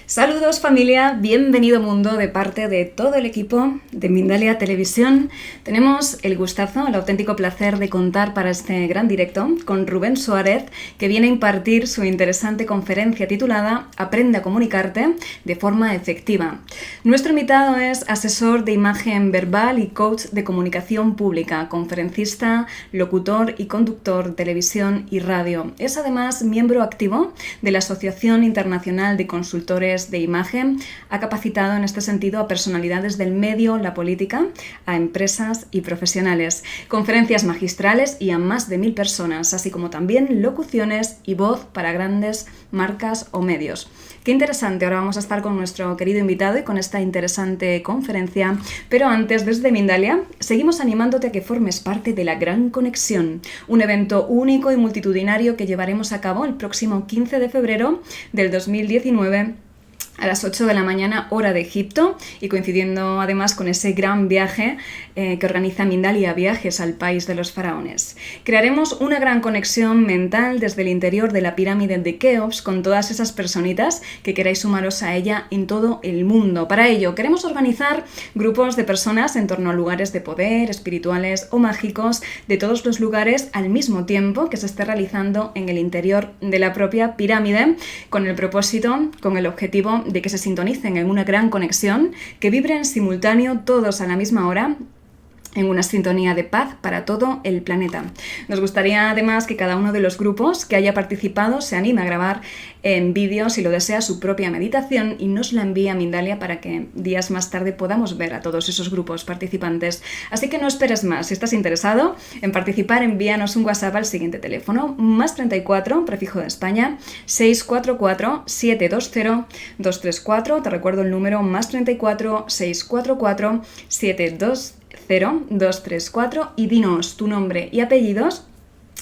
Saludos familia, bienvenido mundo de parte de todo el equipo de Mindalia Televisión. Tenemos el gustazo, el auténtico placer de contar para este gran directo con Rubén Suárez, que viene a impartir su interesante conferencia titulada Aprende a comunicarte de forma efectiva. Nuestro invitado es asesor de imagen verbal y coach de comunicación pública, conferencista, locutor y conductor de televisión y radio. Es además miembro activo de la Asociación Internacional de Consultores de Imagen. Ha capacitado en este sentido a personalidades del medio, la política, a empresas y profesionales, conferencias magistrales y a más de 1000 personas, así como también locuciones y voz para grandes marcas o medios. Qué interesante, ahora vamos a estar con nuestro querido invitado y con esta interesante conferencia, pero antes, desde Mindalia, seguimos animándote a que formes parte de la Gran Conexión, un evento único y multitudinario que llevaremos a cabo el próximo 15 de febrero del 2019 a las 8 de la mañana, hora de Egipto, y coincidiendo además con ese gran viaje que organiza Mindalia Viajes al País de los Faraones. Crearemos una gran conexión mental desde el interior de la pirámide de Keops con todas esas personitas que queráis sumaros a ella en todo el mundo. Para ello, queremos organizar grupos de personas en torno a lugares de poder, espirituales o mágicos, de todos los lugares al mismo tiempo que se esté realizando en el interior de la propia pirámide, con el propósito, con el objetivo de que se sintonicen en una gran conexión, que vibren simultáneo todos a la misma hora, en una sintonía de paz para todo el planeta. Nos gustaría además que cada uno de los grupos que haya participado se anime a grabar en vídeo, si lo desea, su propia meditación y nos la envíe a Mindalia para que días más tarde podamos ver a todos esos grupos participantes. Así que no esperes más. Si estás interesado en participar, envíanos un WhatsApp al siguiente teléfono, +34, prefijo de España, 644-720-234. Te recuerdo el número, +34-644-720-234, y dinos tu nombre y apellidos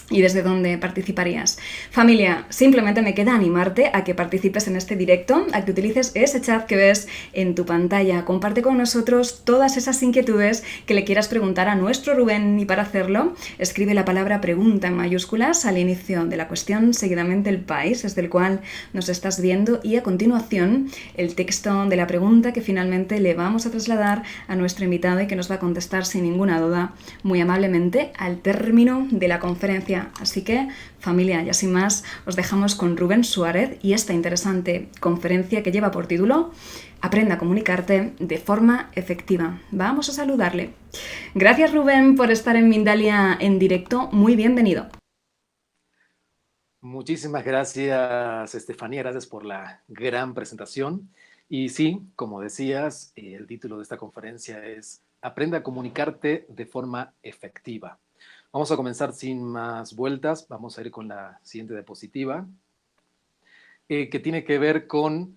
y desde dónde participarías. Familia, simplemente me queda animarte a que participes en este directo, a que utilices ese chat que ves en tu pantalla. Comparte con nosotros todas esas inquietudes que le quieras preguntar a nuestro Rubén, y para hacerlo, escribe la palabra pregunta en mayúsculas al inicio de la cuestión, seguidamente el país desde el cual nos estás viendo y a continuación el texto de la pregunta que finalmente le vamos a trasladar a nuestro invitado y que nos va a contestar sin ninguna duda, muy amablemente, al término de la conferencia. Así que, familia, y sin más, os dejamos con Rubén Suárez y esta interesante conferencia que lleva por título Aprende a comunicarte de forma efectiva. Vamos a saludarle. Gracias, Rubén, por estar en Mindalia en directo. Muy bienvenido. Muchísimas gracias, Estefanía. Gracias por la gran presentación. Y sí, como decías, el título de esta conferencia es Aprende a comunicarte de forma efectiva. Vamos a comenzar sin más vueltas. Vamos a ir con la siguiente diapositiva, que tiene que ver con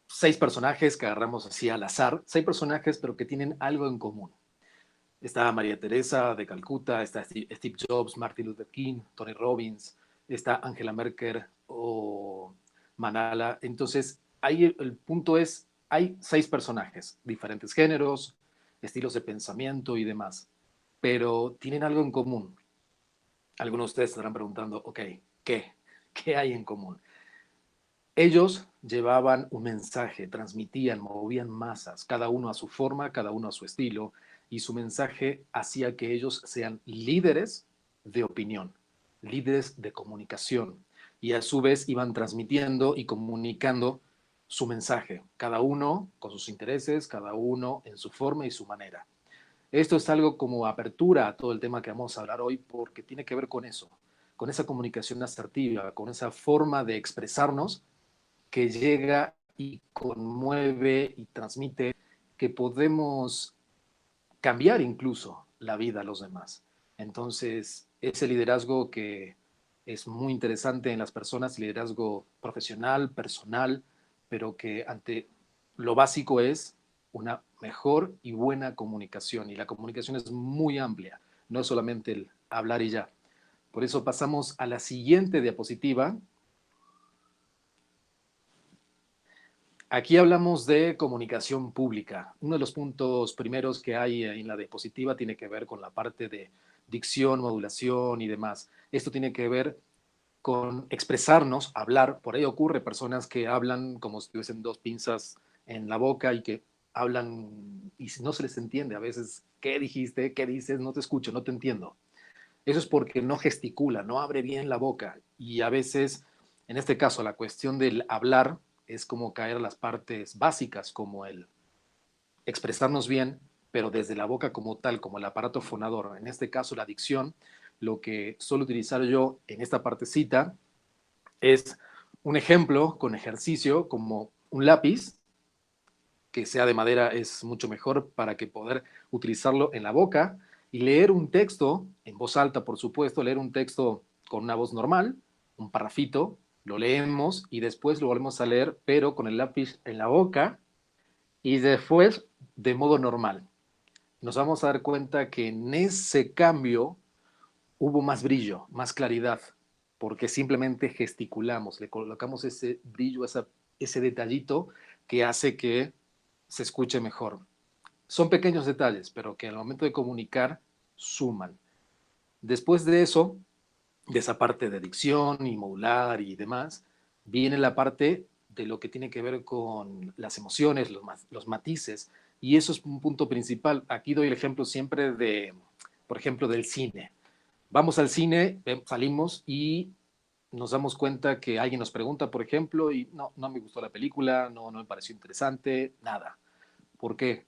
6 personajes que agarramos así al azar. 6 personajes, pero que tienen algo en común. Está María Teresa de Calcuta, está Steve Jobs, Martin Luther King, Tony Robbins, está Angela Merkel o Malala. Entonces, ahí el punto es, hay 6 personajes, diferentes géneros, estilos de pensamiento y demás, pero tienen algo en común. Algunos de ustedes estarán preguntando, ok, ¿qué? ¿Qué hay en común? Ellos llevaban un mensaje, transmitían, movían masas, cada uno a su forma, cada uno a su estilo, y su mensaje hacía que ellos sean líderes de opinión, líderes de comunicación, y a su vez iban transmitiendo y comunicando su mensaje, cada uno con sus intereses, cada uno en su forma y su manera. Esto es algo como apertura a todo el tema que vamos a hablar hoy, porque tiene que ver con eso, con esa comunicación asertiva, con esa forma de expresarnos que llega y conmueve y transmite, que podemos cambiar incluso la vida a los demás. Entonces, ese liderazgo que es muy interesante en las personas, liderazgo profesional, personal, pero que ante lo básico es una mejor y buena comunicación. Y la comunicación es muy amplia, no es solamente el hablar y ya. Por eso pasamos a la siguiente diapositiva. Aquí hablamos de comunicación pública. Uno de los puntos primeros que hay en la diapositiva tiene que ver con la parte de dicción, modulación y demás. Esto tiene que ver con expresarnos, hablar. Por ahí ocurre personas que hablan como si tuviesen dos pinzas en la boca y que hablan y no se les entiende a veces qué dijiste, qué dices, no te escucho, no te entiendo. Eso es porque no gesticula, no abre bien la boca y a veces, en este caso, la cuestión del hablar es como caer a las partes básicas, como el expresarnos bien, pero desde la boca como tal, como el aparato fonador. En este caso, la dicción, lo que suelo utilizar yo en esta partecita es un ejemplo con ejercicio como un lápiz, que sea de madera es mucho mejor para que poder utilizarlo en la boca y leer un texto en voz alta, por supuesto, leer un texto con una voz normal, un parrafito, lo leemos y después lo volvemos a leer, pero con el lápiz en la boca y después de modo normal. Nos vamos a dar cuenta que en ese cambio hubo más brillo, más claridad, porque simplemente gesticulamos, le colocamos ese brillo, ese detallito que hace que se escuche mejor. Son pequeños detalles, pero que al momento de comunicar suman. Después de eso, de esa parte de dicción y modular y demás, viene la parte de lo que tiene que ver con las emociones, los matices, y eso es un punto principal. Aquí doy el ejemplo siempre de, por ejemplo, del cine. Vamos al cine, salimos y nos damos cuenta que alguien nos pregunta, por ejemplo, y no me gustó la película, no me pareció interesante, nada. ¿Por qué?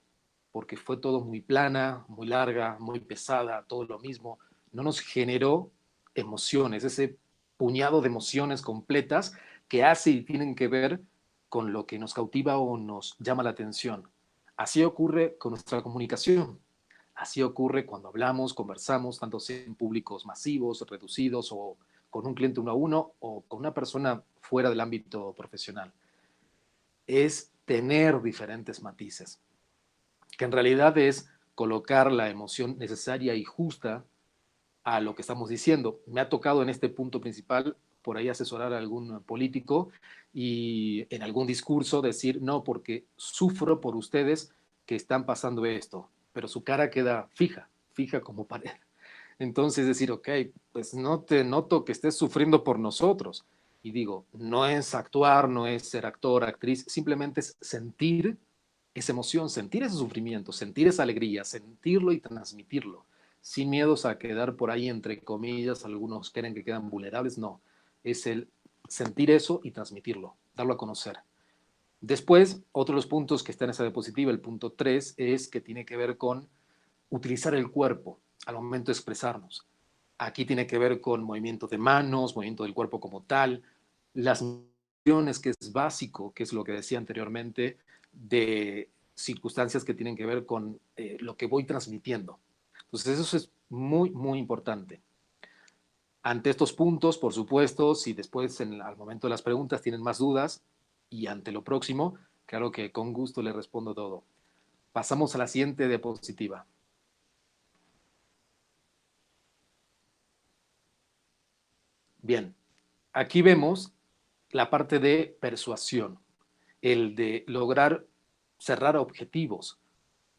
Porque fue todo muy plana, muy larga, muy pesada, todo lo mismo. No nos generó emociones, ese puñado de emociones completas que hace y tienen que ver con lo que nos cautiva o nos llama la atención. Así ocurre con nuestra comunicación. Así ocurre cuando hablamos, conversamos, tanto sea en públicos masivos, reducidos o con un cliente uno a uno o con una persona fuera del ámbito profesional. Es tener diferentes matices, que en realidad es colocar la emoción necesaria y justa a lo que estamos diciendo. Me ha tocado en este punto principal por ahí asesorar a algún político y en algún discurso decir, no, porque sufro por ustedes que están pasando esto, pero su cara queda fija, fija como pared. Entonces decir, ok, pues no te noto que estés sufriendo por nosotros. Y digo, no es actuar, no es ser actor, actriz, simplemente es sentir esa emoción, sentir ese sufrimiento, sentir esa alegría, sentirlo y transmitirlo, sin miedos a quedar por ahí, entre comillas, algunos creen que quedan vulnerables, no, es el sentir eso y transmitirlo, darlo a conocer. Después, otro de los puntos que está en esa diapositiva, el punto 3, es que tiene que ver con utilizar el cuerpo al momento de expresarnos. Aquí tiene que ver con movimiento de manos, movimiento del cuerpo como tal, las emociones, que es básico, que es lo que decía anteriormente, de circunstancias que tienen que ver con lo que voy transmitiendo. Entonces eso es muy, muy importante. Ante estos puntos, por supuesto, si después al momento de las preguntas tienen más dudas y ante lo próximo, claro que con gusto le respondo todo. Pasamos a la siguiente diapositiva. Bien, aquí vemos la parte de persuasión, el de lograr cerrar objetivos,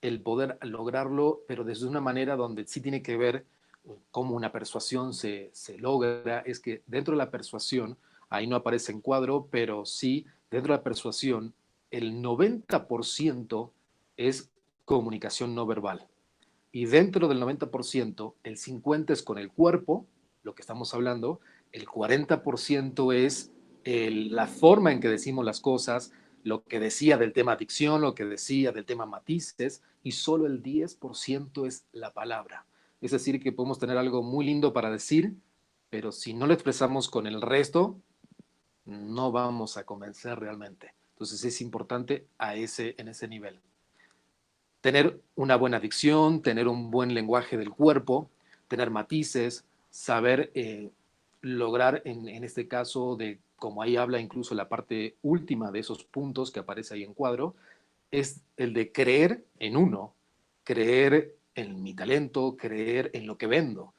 el poder lograrlo, pero desde una manera donde sí tiene que ver cómo una persuasión se logra, es que dentro de la persuasión, ahí no aparece en cuadro, pero sí, dentro de la persuasión, el 90% es comunicación no verbal. Y dentro del 90%, el 50% es con el cuerpo, lo que estamos hablando, el 40% es la forma en que decimos las cosas, lo que decía del tema adicción, lo que decía del tema matices, y solo el 10% es la palabra. Es decir, que podemos tener algo muy lindo para decir, pero si no lo expresamos con el resto, no vamos a convencer realmente. Entonces es importante en ese nivel tener una buena dicción, tener un buen lenguaje del cuerpo, tener matices, saber lograr en este caso de, como ahí habla incluso la parte última de esos puntos que aparece ahí en cuadro, es el de creer en uno, creer en mi talento, creer en lo que vendo.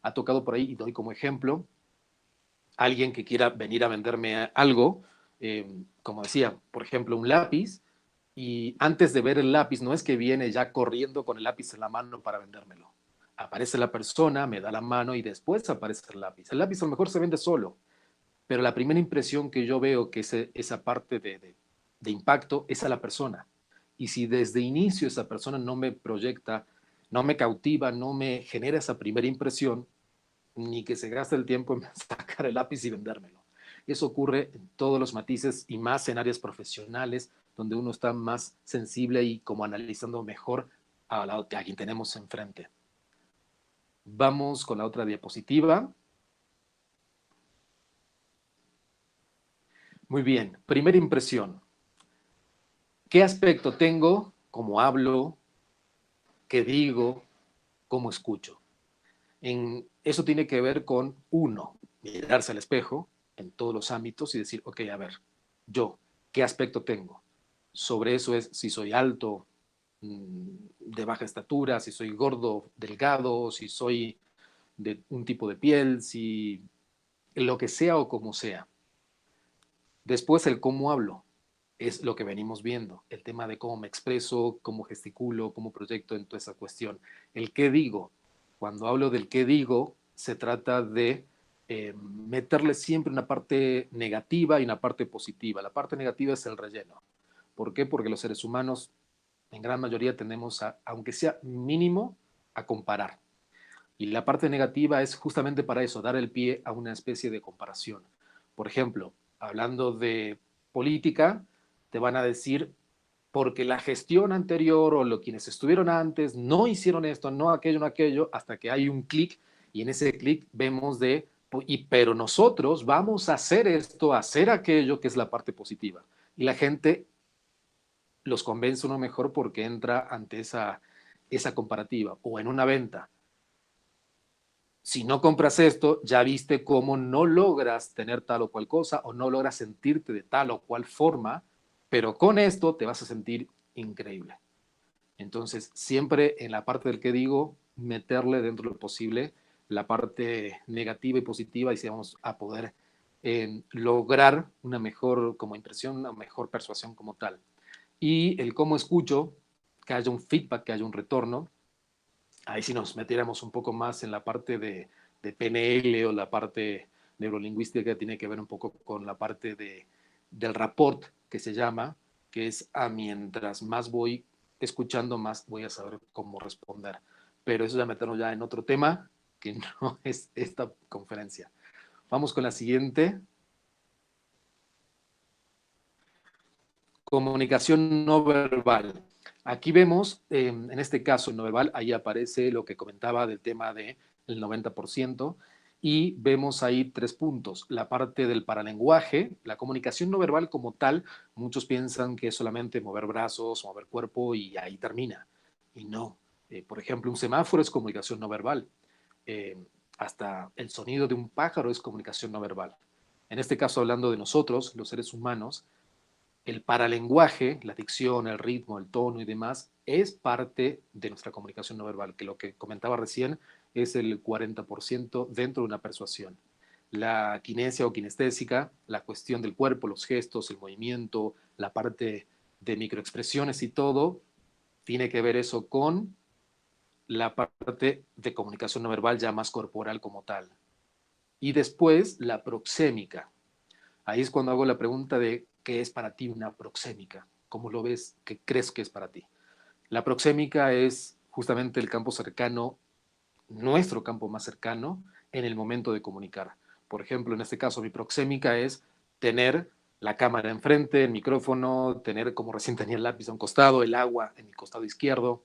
Ha tocado por ahí, y doy como ejemplo, alguien que quiera venir a venderme algo, como decía, por ejemplo, un lápiz, y antes de ver el lápiz, no es que viene ya corriendo con el lápiz en la mano para vendérmelo. Aparece la persona, me da la mano y después aparece el lápiz. El lápiz a lo mejor se vende solo, pero la primera impresión que yo veo que es esa parte de impacto es a la persona. Y si desde inicio esa persona no me proyecta, no me cautiva, no me genera esa primera impresión, ni que se gaste el tiempo en sacar el lápiz y vendérmelo. Eso ocurre en todos los matices y más en áreas profesionales donde uno está más sensible y como analizando mejor a quien tenemos enfrente. Vamos con la otra diapositiva. Muy bien, primera impresión. ¿Qué aspecto tengo? ¿Cómo hablo? ¿Qué digo? ¿Cómo escucho? Eso tiene que ver con uno, mirarse al espejo en todos los ámbitos y decir, ok, a ver, yo, ¿qué aspecto tengo? Sobre eso es si soy alto, de baja estatura, si soy gordo, delgado, si soy de un tipo de piel, si lo que sea o como sea. Después el cómo hablo es lo que venimos viendo, el tema de cómo me expreso, cómo gesticulo, cómo proyecto en toda esa cuestión. El qué digo, cuando hablo del qué digo, se trata de meterle siempre una parte negativa y una parte positiva. La parte negativa es el relleno. ¿Por qué? Porque los seres humanos en gran mayoría tendemos a, aunque sea mínimo, a comparar. Y la parte negativa es justamente para eso, dar el pie a una especie de comparación. Por ejemplo, hablando de política, te van a decir, porque la gestión anterior o quienes estuvieron antes no hicieron esto, no aquello, no aquello, hasta que hay un clic y en ese clic vemos pero nosotros vamos a hacer esto, a hacer aquello, que es la parte positiva. Y la gente los convence uno mejor porque entra ante esa comparativa o en una venta. Si no compras esto, ya viste cómo no logras tener tal o cual cosa o no logras sentirte de tal o cual forma, pero con esto te vas a sentir increíble. Entonces, siempre en la parte del que digo, meterle dentro de lo posible la parte negativa y positiva y si vamos a poder lograr una mejor como impresión, una mejor persuasión como tal. Y el cómo escucho, que haya un feedback, que haya un retorno, ahí sí nos metiéramos un poco más en la parte de PNL o la parte neurolingüística que tiene que ver un poco con la parte del rapport que se llama, que es mientras más voy escuchando, más voy a saber cómo responder. Pero eso ya meternos ya en otro tema que no es esta conferencia. Vamos con la siguiente. Comunicación no verbal. Aquí vemos, en este caso, no verbal, ahí aparece lo que comentaba del tema del 90%, y vemos ahí 3 puntos. La parte del paralenguaje, la comunicación no verbal como tal, muchos piensan que es solamente mover brazos, mover cuerpo y ahí termina. Y no. Por ejemplo, un semáforo es comunicación no verbal. Eh, Hasta el sonido de un pájaro es comunicación no verbal. En este caso, hablando de nosotros, los seres humanos, el paralenguaje, la dicción, el ritmo, el tono y demás, es parte de nuestra comunicación no verbal, que lo que comentaba recién es el 40% dentro de una persuasión. La kinesia o kinestésica, la cuestión del cuerpo, los gestos, el movimiento, la parte de microexpresiones y todo, tiene que ver eso con la parte de comunicación no verbal ya más corporal como tal. Y después la proxémica, ahí es cuando hago la pregunta de qué es para ti una proxémica, cómo lo ves, qué crees que es para ti. La proxémica es justamente el campo cercano, nuestro campo más cercano en el momento de comunicar. Por ejemplo, en este caso mi proxémica es tener la cámara enfrente, el micrófono, tener como recién tenía el lápiz a un costado, el agua en mi costado izquierdo.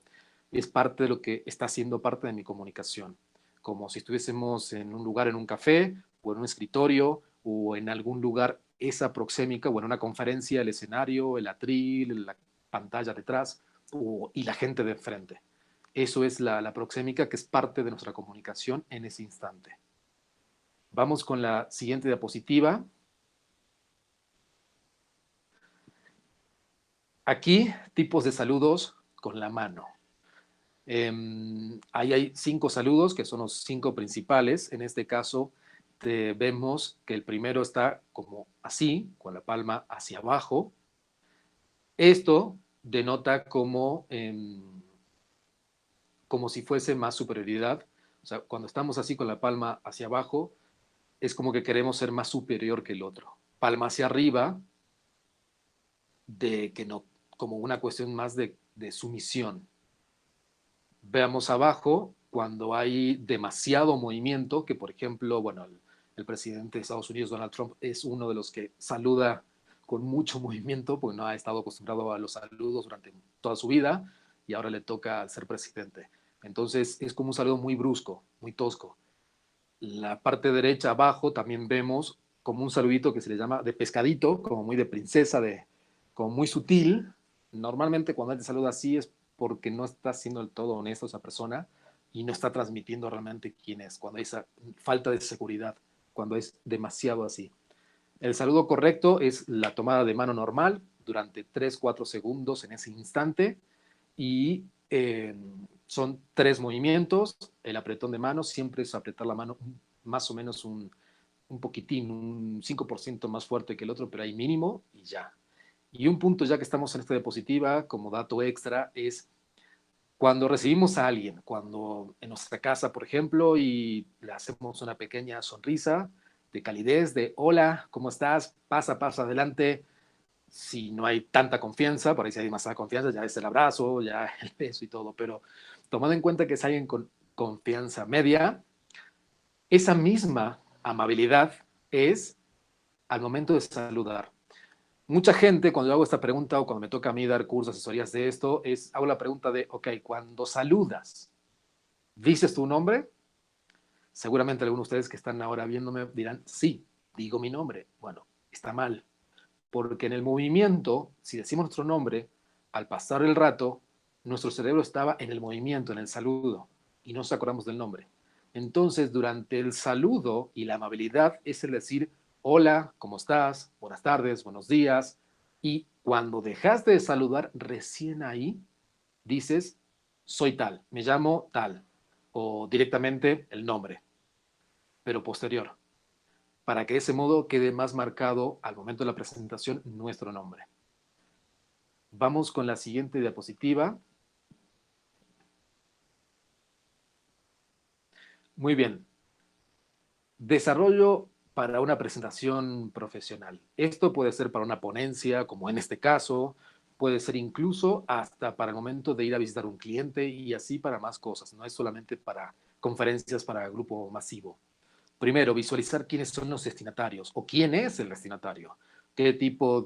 Es parte de lo que está siendo parte de mi comunicación. Como si estuviésemos en un lugar, en un café o en un escritorio o en algún lugar, esa proxémica o en una conferencia, el escenario, el atril, la pantalla detrás y la gente de enfrente. Eso es la proxémica que es parte de nuestra comunicación en ese instante. Vamos con la siguiente diapositiva. Aquí, tipos de saludos con la mano. Ahí hay 5 saludos que son los 5 principales. En este caso, vemos que el primero está como así, con la palma hacia abajo. Esto denota como como si fuese más superioridad. O sea, cuando estamos así con la palma hacia abajo, es como que queremos ser más superior que el otro. Palma hacia arriba, de que no, como una cuestión más de sumisión. Veamos abajo, cuando hay demasiado movimiento, que por ejemplo, bueno, el presidente de Estados Unidos, Donald Trump, es uno de los que saluda con mucho movimiento, porque no ha estado acostumbrado a los saludos durante toda su vida y ahora le toca ser presidente. Entonces es como un saludo muy brusco, muy tosco. La parte derecha abajo también vemos como un saludito que se le llama de pescadito, como muy de princesa, como muy sutil. Normalmente cuando alguien te saluda así es porque no está siendo del todo honesto esa persona y no está transmitiendo realmente quién es, cuando hay esa falta de seguridad, cuando es demasiado así. El saludo correcto es la tomada de mano normal durante 3-4 segundos en ese instante y son 3 movimientos. El apretón de mano siempre es apretar la mano más o menos un poquitín, un 5% más fuerte que el otro, pero hay mínimo y ya. Y un punto ya que estamos en esta diapositiva, como dato extra, es cuando recibimos a alguien, cuando en nuestra casa, por ejemplo, y le hacemos una pequeña sonrisa de calidez, de hola, ¿cómo estás? Pasa, pasa adelante. Si no hay tanta confianza, por ahí si hay demasiada confianza, ya es el abrazo, ya el beso y todo, pero tomando en cuenta que es alguien con confianza media, esa misma amabilidad es al momento de saludar. Mucha gente, cuando yo hago esta pregunta o cuando me toca a mí dar cursos, asesorías de esto, hago la pregunta de, ok, cuando saludas, ¿dices tu nombre? Seguramente algunos de ustedes que están ahora viéndome dirán, sí, digo mi nombre. Bueno, está mal, porque en el movimiento, si decimos nuestro nombre, al pasar el rato, nuestro cerebro estaba en el movimiento, en el saludo, y no nos acordamos del nombre. Entonces, durante el saludo y la amabilidad es el decir, hola, ¿cómo estás? Buenas tardes, buenos días. Y cuando dejaste de saludar, recién ahí dices, soy tal, me llamo tal, o directamente el nombre, pero posterior, para que de ese modo quede más marcado al momento de la presentación nuestro nombre. Vamos con la siguiente diapositiva. Muy bien. Desarrollo para una presentación profesional. Esto puede ser para una ponencia, como en este caso, puede ser incluso hasta para el momento de ir a visitar un cliente y así para más cosas. No es solamente para conferencias para grupo masivo. Primero, visualizar quiénes son los destinatarios o quién es el destinatario. Qué tipo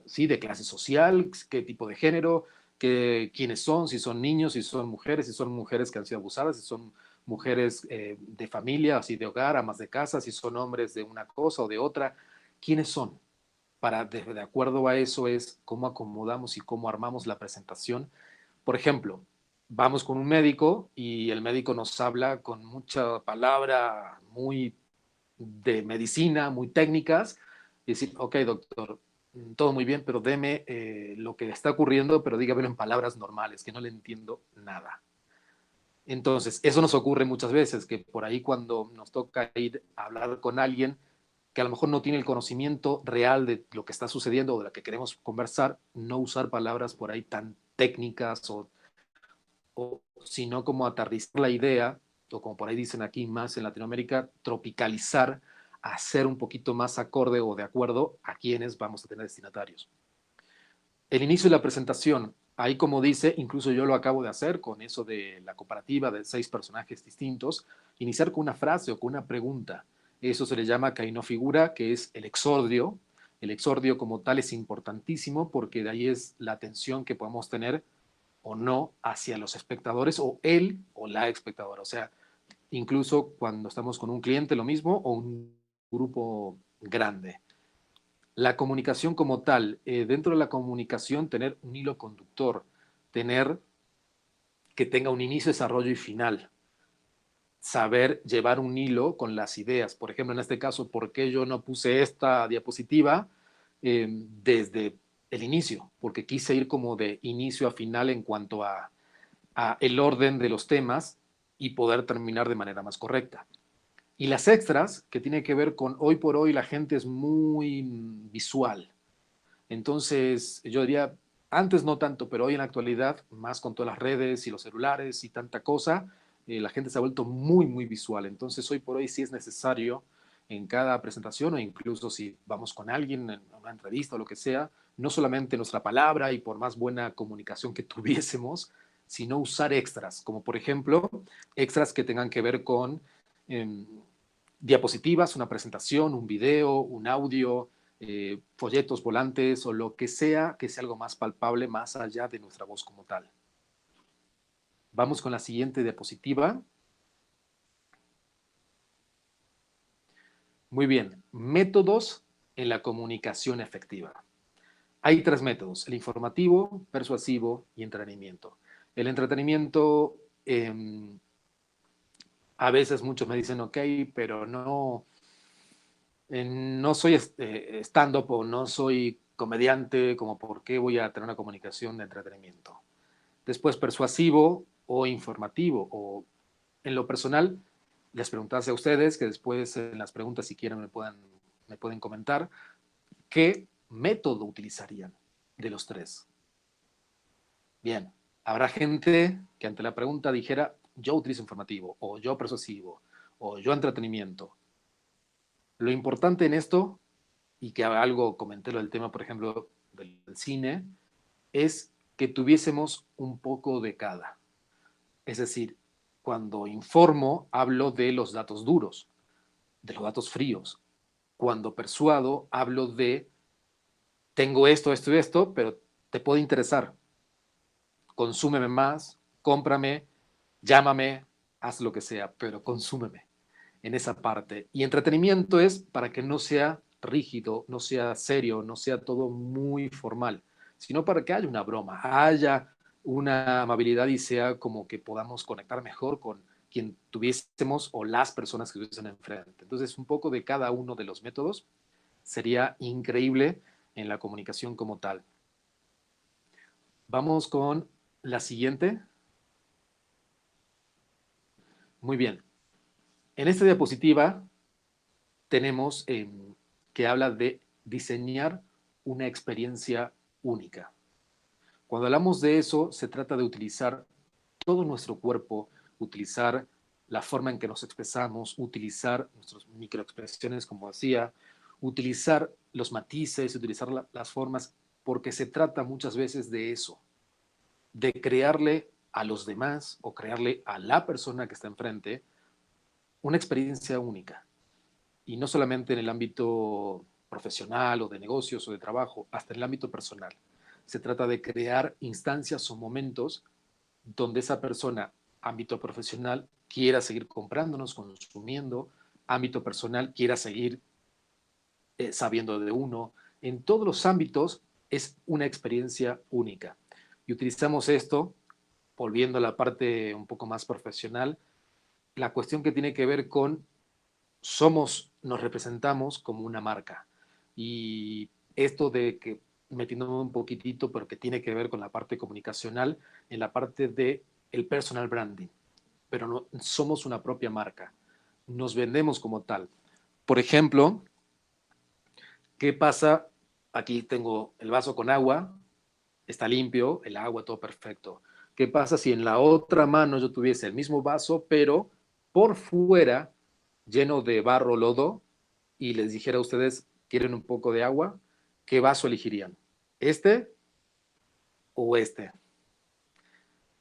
sí, de clase social, qué tipo de género, quiénes son, si son niños, si son mujeres que han sido abusadas, si son mujeres de familia, así de hogar, amas de casa, si son hombres de una cosa o de otra. ¿Quiénes son? De acuerdo a eso es cómo acomodamos y cómo armamos la presentación. Por ejemplo, vamos con un médico y el médico nos habla con mucha palabra muy de medicina, muy técnicas, y decir, ok, doctor, todo muy bien, pero deme lo que está ocurriendo, pero dígamelo en palabras normales, que no le entiendo nada. Entonces, eso nos ocurre muchas veces, que por ahí cuando nos toca ir a hablar con alguien que a lo mejor no tiene el conocimiento real de lo que está sucediendo o de lo que queremos conversar, no usar palabras por ahí tan técnicas o sino como aterrizar la idea, o como por ahí dicen aquí más en Latinoamérica, tropicalizar, hacer un poquito más acorde o de acuerdo a quienes vamos a tener destinatarios. El inicio de la presentación, ahí como dice, incluso yo lo acabo de hacer con eso de la comparativa de 6 personajes distintos, iniciar con una frase o con una pregunta. Eso se le llama figura, que es el exordio. El exordio como tal es importantísimo porque de ahí es la atención que podemos tener o no hacia los espectadores o él o la espectadora. O sea, incluso cuando estamos con un cliente lo mismo o un grupo grande. La comunicación como tal, dentro de la comunicación tener un hilo conductor, tener que tenga un inicio, desarrollo y final, saber llevar un hilo con las ideas. Por ejemplo, en este caso, ¿por qué yo no puse esta diapositiva desde el inicio? Porque quise ir como de inicio a final en cuanto a el orden de los temas y poder terminar de manera más correcta. Y las extras, que tiene que ver con hoy por hoy la gente es muy visual. Entonces, yo diría, Antes no tanto, pero hoy en la actualidad, más con todas las redes y los celulares y tanta cosa, la gente se ha vuelto muy, muy visual. Entonces, hoy por hoy sí es necesario en cada presentación o incluso si vamos con alguien en una entrevista o lo que sea, no solamente nuestra palabra y por más buena comunicación que tuviésemos, sino usar extras, como por ejemplo, extras que tengan que ver con eh, diapositivas, una presentación, un video, un audio, folletos, volantes o lo que sea algo más palpable más allá de nuestra voz como tal. Vamos con la siguiente diapositiva. Muy bien, métodos en la comunicación efectiva. Hay tres métodos, el informativo, persuasivo y entretenimiento. El entretenimiento, a veces muchos me dicen, ok, pero no soy stand-up o no soy comediante, como por qué voy a tener una comunicación de entretenimiento. Después, persuasivo o informativo, o en lo personal, les preguntase a ustedes, que después en las preguntas, si quieren, me pueden comentar, ¿qué método utilizarían de los tres? Bien, habrá gente que ante la pregunta dijera, yo utilizo informativo, o yo persuasivo, o yo entretenimiento. Lo importante en esto, y que algo comenté lo del tema, por ejemplo, del cine, es que tuviésemos un poco de cada. Es decir, cuando informo, hablo de los datos duros, de los datos fríos. Cuando persuado, hablo de, tengo esto, esto y esto, pero te puede interesar. Consúmeme más, cómprame, llámame, haz lo que sea, pero consúmeme en esa parte. Y entretenimiento es para que no sea rígido, no sea serio, no sea todo muy formal, sino para que haya una broma, haya una amabilidad y sea como que podamos conectar mejor con quien tuviésemos o las personas que estuviesen enfrente. Entonces, un poco de cada uno de los métodos sería increíble en la comunicación como tal. Vamos con la siguiente. Muy bien. En esta diapositiva tenemos que habla de diseñar una experiencia única. Cuando hablamos de eso, se trata de utilizar todo nuestro cuerpo, utilizar la forma en que nos expresamos, utilizar nuestras microexpresiones, como decía, utilizar los matices, utilizar las formas, porque se trata muchas veces de eso, de crearle a los demás o crearle a la persona que está enfrente una experiencia única. Y no solamente en el ámbito profesional o de negocios o de trabajo, hasta en el ámbito personal. Se trata de crear instancias o momentos donde esa persona, ámbito profesional, quiera seguir comprándonos, consumiendo, ámbito personal, quiera seguir sabiendo de uno. En todos los ámbitos es una experiencia única. Y utilizamos esto, volviendo a la parte un poco más profesional, la cuestión que tiene que ver con nos representamos como una marca. Y esto de que, metiéndome un poquitito, pero que tiene que ver con la parte comunicacional, en la parte de el personal branding, pero no somos una propia marca, nos vendemos como tal. Por ejemplo, ¿qué pasa? Aquí tengo el vaso con agua, está limpio, el agua, todo perfecto. ¿Qué pasa si en la otra mano yo tuviese el mismo vaso, pero por fuera lleno de barro, lodo, y les dijera a ustedes, ¿quieren un poco de agua? ¿Qué vaso elegirían? ¿Este o este?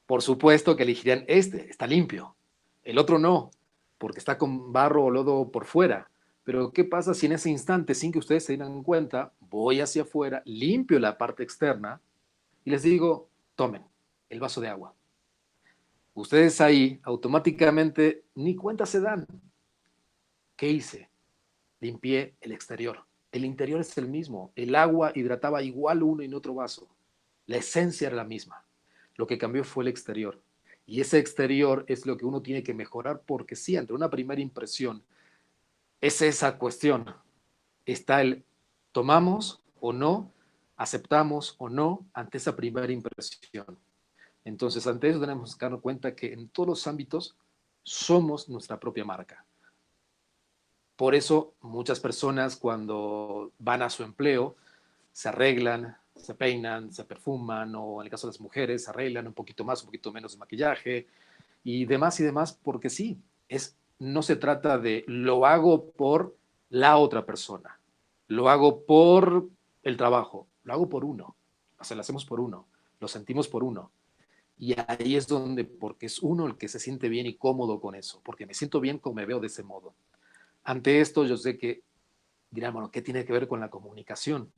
Por supuesto que elegirían este, está limpio. El otro no, porque está con barro o lodo por fuera. Pero ¿qué pasa si en ese instante, sin que ustedes se den cuenta, voy hacia afuera, limpio la parte externa y les digo, tomen el vaso de agua? Ustedes ahí automáticamente ni cuenta se dan. ¿Qué hice? Limpié el exterior. El interior es el mismo. El agua hidrataba igual uno y en otro vaso. La esencia era la misma. Lo que cambió fue el exterior. Y ese exterior es lo que uno tiene que mejorar porque sí, ante una primera impresión, es esa cuestión. Está el tomamos o no, aceptamos o no ante esa primera impresión. Entonces, ante eso tenemos que darnos cuenta que en todos los ámbitos somos nuestra propia marca. Por eso muchas personas cuando van a su empleo se arreglan, se peinan, se perfuman, o en el caso de las mujeres, se arreglan un poquito más, un poquito menos de maquillaje, y demás, porque sí, no se trata de lo hago por la otra persona, lo hago por el trabajo, lo hago por uno, o sea, lo hacemos por uno, lo sentimos por uno. Y ahí es donde, porque es uno el que se siente bien y cómodo con eso, porque me siento bien como me veo de ese modo. Ante esto, yo sé que dirán, bueno, ¿qué tiene que ver con la comunicación?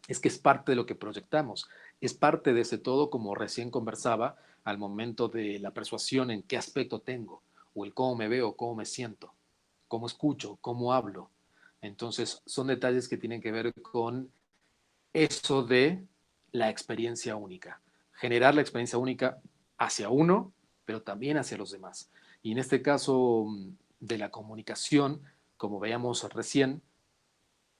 Es que es parte de lo que proyectamos, es parte de ese todo, como recién conversaba, al momento de la persuasión en qué aspecto tengo, o el cómo me veo, cómo me siento, cómo escucho, cómo hablo. Entonces, son detalles que tienen que ver con eso de la experiencia única, generar la experiencia única hacia uno, pero también hacia los demás. Y en este caso de la comunicación, como veíamos recién,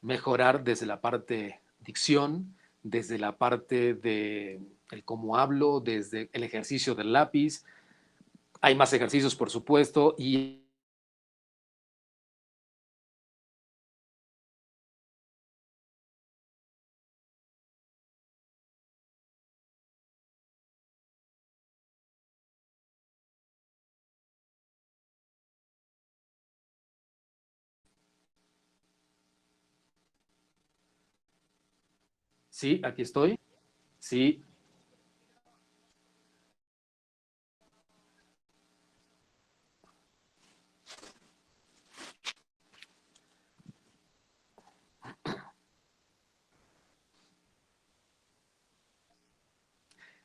mejorar desde la parte dicción, desde la parte de el cómo hablo, desde el ejercicio del lápiz. Hay más ejercicios, por supuesto, y sí, aquí estoy. Sí.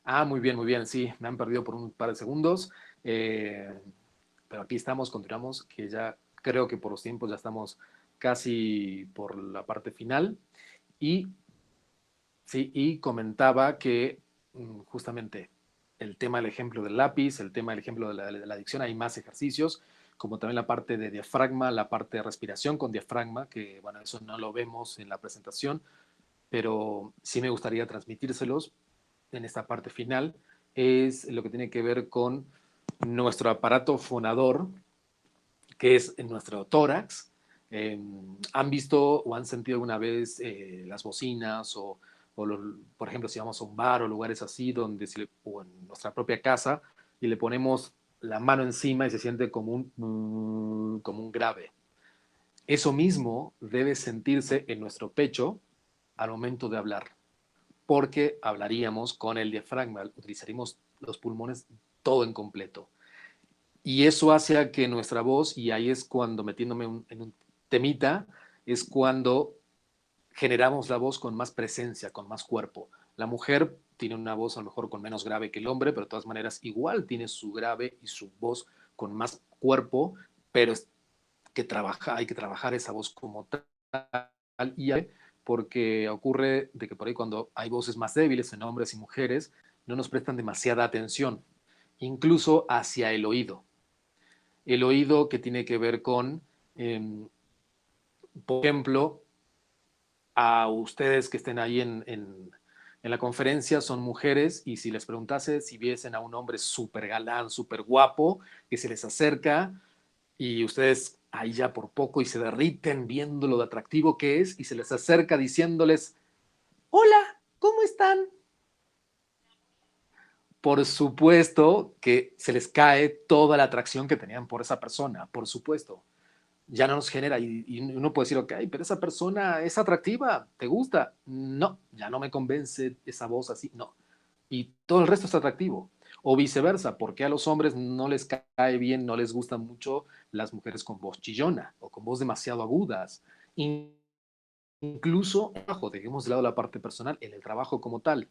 Ah, muy bien, muy bien. Sí, me han perdido por un par de segundos. Eh, pero aquí estamos, continuamos, que ya creo que por los tiempos ya estamos casi por la parte final. Y sí, y comentaba que justamente el tema del ejemplo del lápiz, el tema del ejemplo de la adicción, hay más ejercicios, como también la parte de diafragma, la parte de respiración con diafragma, que bueno, eso no lo vemos en la presentación, pero sí me gustaría transmitírselos en esta parte final, es lo que tiene que ver con nuestro aparato fonador, que es en nuestro tórax. ¿Han visto o han sentido alguna vez las bocinas por ejemplo, si vamos a un bar o lugares así, o en nuestra propia casa, y le ponemos la mano encima y se siente como un grave? Eso mismo debe sentirse en nuestro pecho al momento de hablar, porque hablaríamos con el diafragma, utilizaríamos los pulmones todo en completo. Y eso hace a que nuestra voz, y ahí es cuando metiéndome en un temita, es cuando generamos la voz con más presencia, con más cuerpo. La mujer tiene una voz a lo mejor con menos grave que el hombre, pero de todas maneras igual tiene su grave y su voz con más cuerpo, pero es hay que trabajar esa voz como tal. Y porque ocurre de que por ahí cuando hay voces más débiles en hombres y mujeres, no nos prestan demasiada atención, incluso hacia el oído. El oído que tiene que ver con, eh, por ejemplo, a ustedes que estén ahí en la conferencia son mujeres y si les preguntase si viesen a un hombre súper galán, súper guapo, que se les acerca y ustedes ahí ya por poco y se derriten viendo lo de atractivo que es y se les acerca diciéndoles, hola, ¿cómo están? Por supuesto que se les cae toda la atracción que tenían por esa persona, por supuesto. Ya no nos genera y uno puede decir, ok, pero esa persona es atractiva, ¿te gusta? No, ya no me convence esa voz así, no. Y todo el resto es atractivo. O viceversa, porque a los hombres no les cae bien, no les gustan mucho las mujeres con voz chillona o con voz demasiado agudas. Incluso, bajo, dejemos de lado la parte personal, en el trabajo como tal,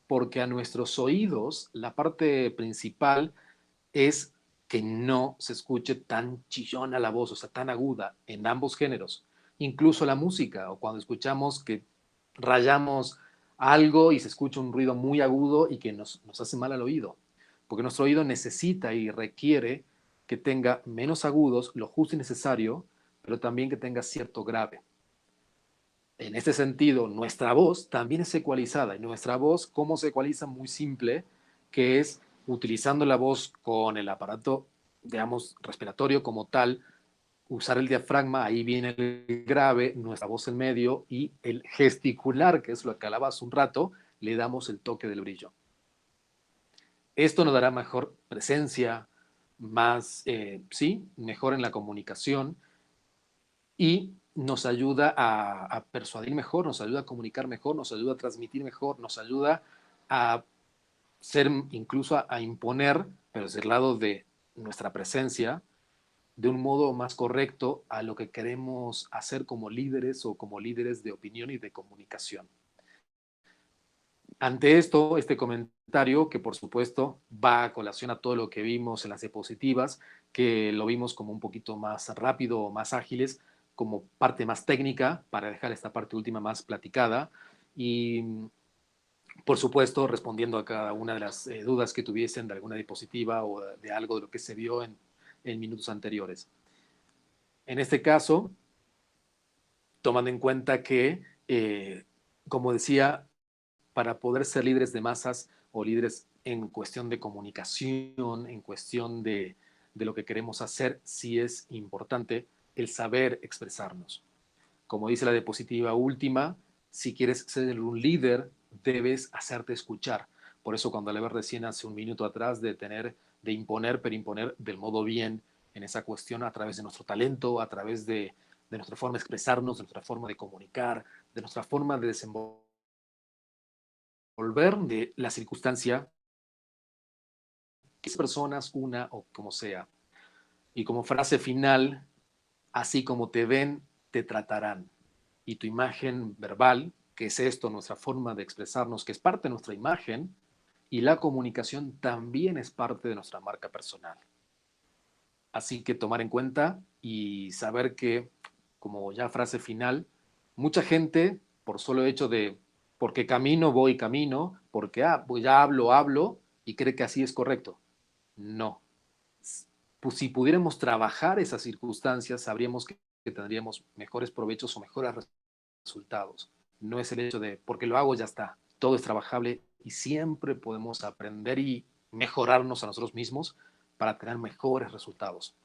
porque a nuestros oídos la parte principal es que no se escuche tan chillona la voz, o sea, tan aguda en ambos géneros. Incluso la música, o cuando escuchamos que rayamos algo y se escucha un ruido muy agudo y que nos hace mal al oído, porque nuestro oído necesita y requiere que tenga menos agudos, lo justo y necesario, pero también que tenga cierto grave. En este sentido, nuestra voz también es ecualizada. Y nuestra voz, ¿cómo se ecualiza? Muy simple, que es utilizando la voz con el aparato, digamos, respiratorio como tal, usar el diafragma, ahí viene el grave, nuestra voz en medio, y el gesticular, que es lo que hablaba hace un rato, le damos el toque del brillo. Esto nos dará mejor presencia, más, sí, mejor en la comunicación, y nos ayuda a persuadir mejor, nos ayuda a comunicar mejor, nos ayuda a transmitir mejor, nos ayuda a ser, incluso a imponer, pero desde el lado de nuestra presencia, de un modo más correcto a lo que queremos hacer como líderes o como líderes de opinión y de comunicación. Ante esto, este comentario, que por supuesto va a colación a todo lo que vimos en las diapositivas, que lo vimos como un poquito más rápido o más ágiles, como parte más técnica, para dejar esta parte última más platicada, y por supuesto respondiendo a cada una de las dudas que tuviesen de alguna diapositiva o de algo de lo que se vio en minutos anteriores. En este caso, tomando en cuenta que, como decía, para poder ser líderes de masas o líderes en cuestión de comunicación, en cuestión de lo que queremos hacer, sí es importante el saber expresarnos. Como dice la diapositiva última, si quieres ser un líder, debes hacerte escuchar. Por eso cuando hablaba recién hace un minuto atrás de imponer, pero imponer del modo bien en esa cuestión a través de nuestro talento, a través de nuestra forma de expresarnos, de nuestra forma de comunicar, de nuestra forma de desenvolver de la circunstancia, que es personas, una o como sea. Y como frase final, así como te ven, te tratarán. Y tu imagen verbal, que es esto, nuestra forma de expresarnos, que es parte de nuestra imagen, y la comunicación también es parte de nuestra marca personal. Así que tomar en cuenta y saber que, como ya frase final, mucha gente, por solo hecho de, porque camino, voy camino, porque pues ya hablo, y cree que así es correcto. No. Pues si pudiéramos trabajar esas circunstancias, sabríamos que tendríamos mejores provechos o mejores resultados. No es el hecho de, porque lo hago, ya está. Todo es trabajable y siempre podemos aprender y mejorarnos a nosotros mismos para tener mejores resultados.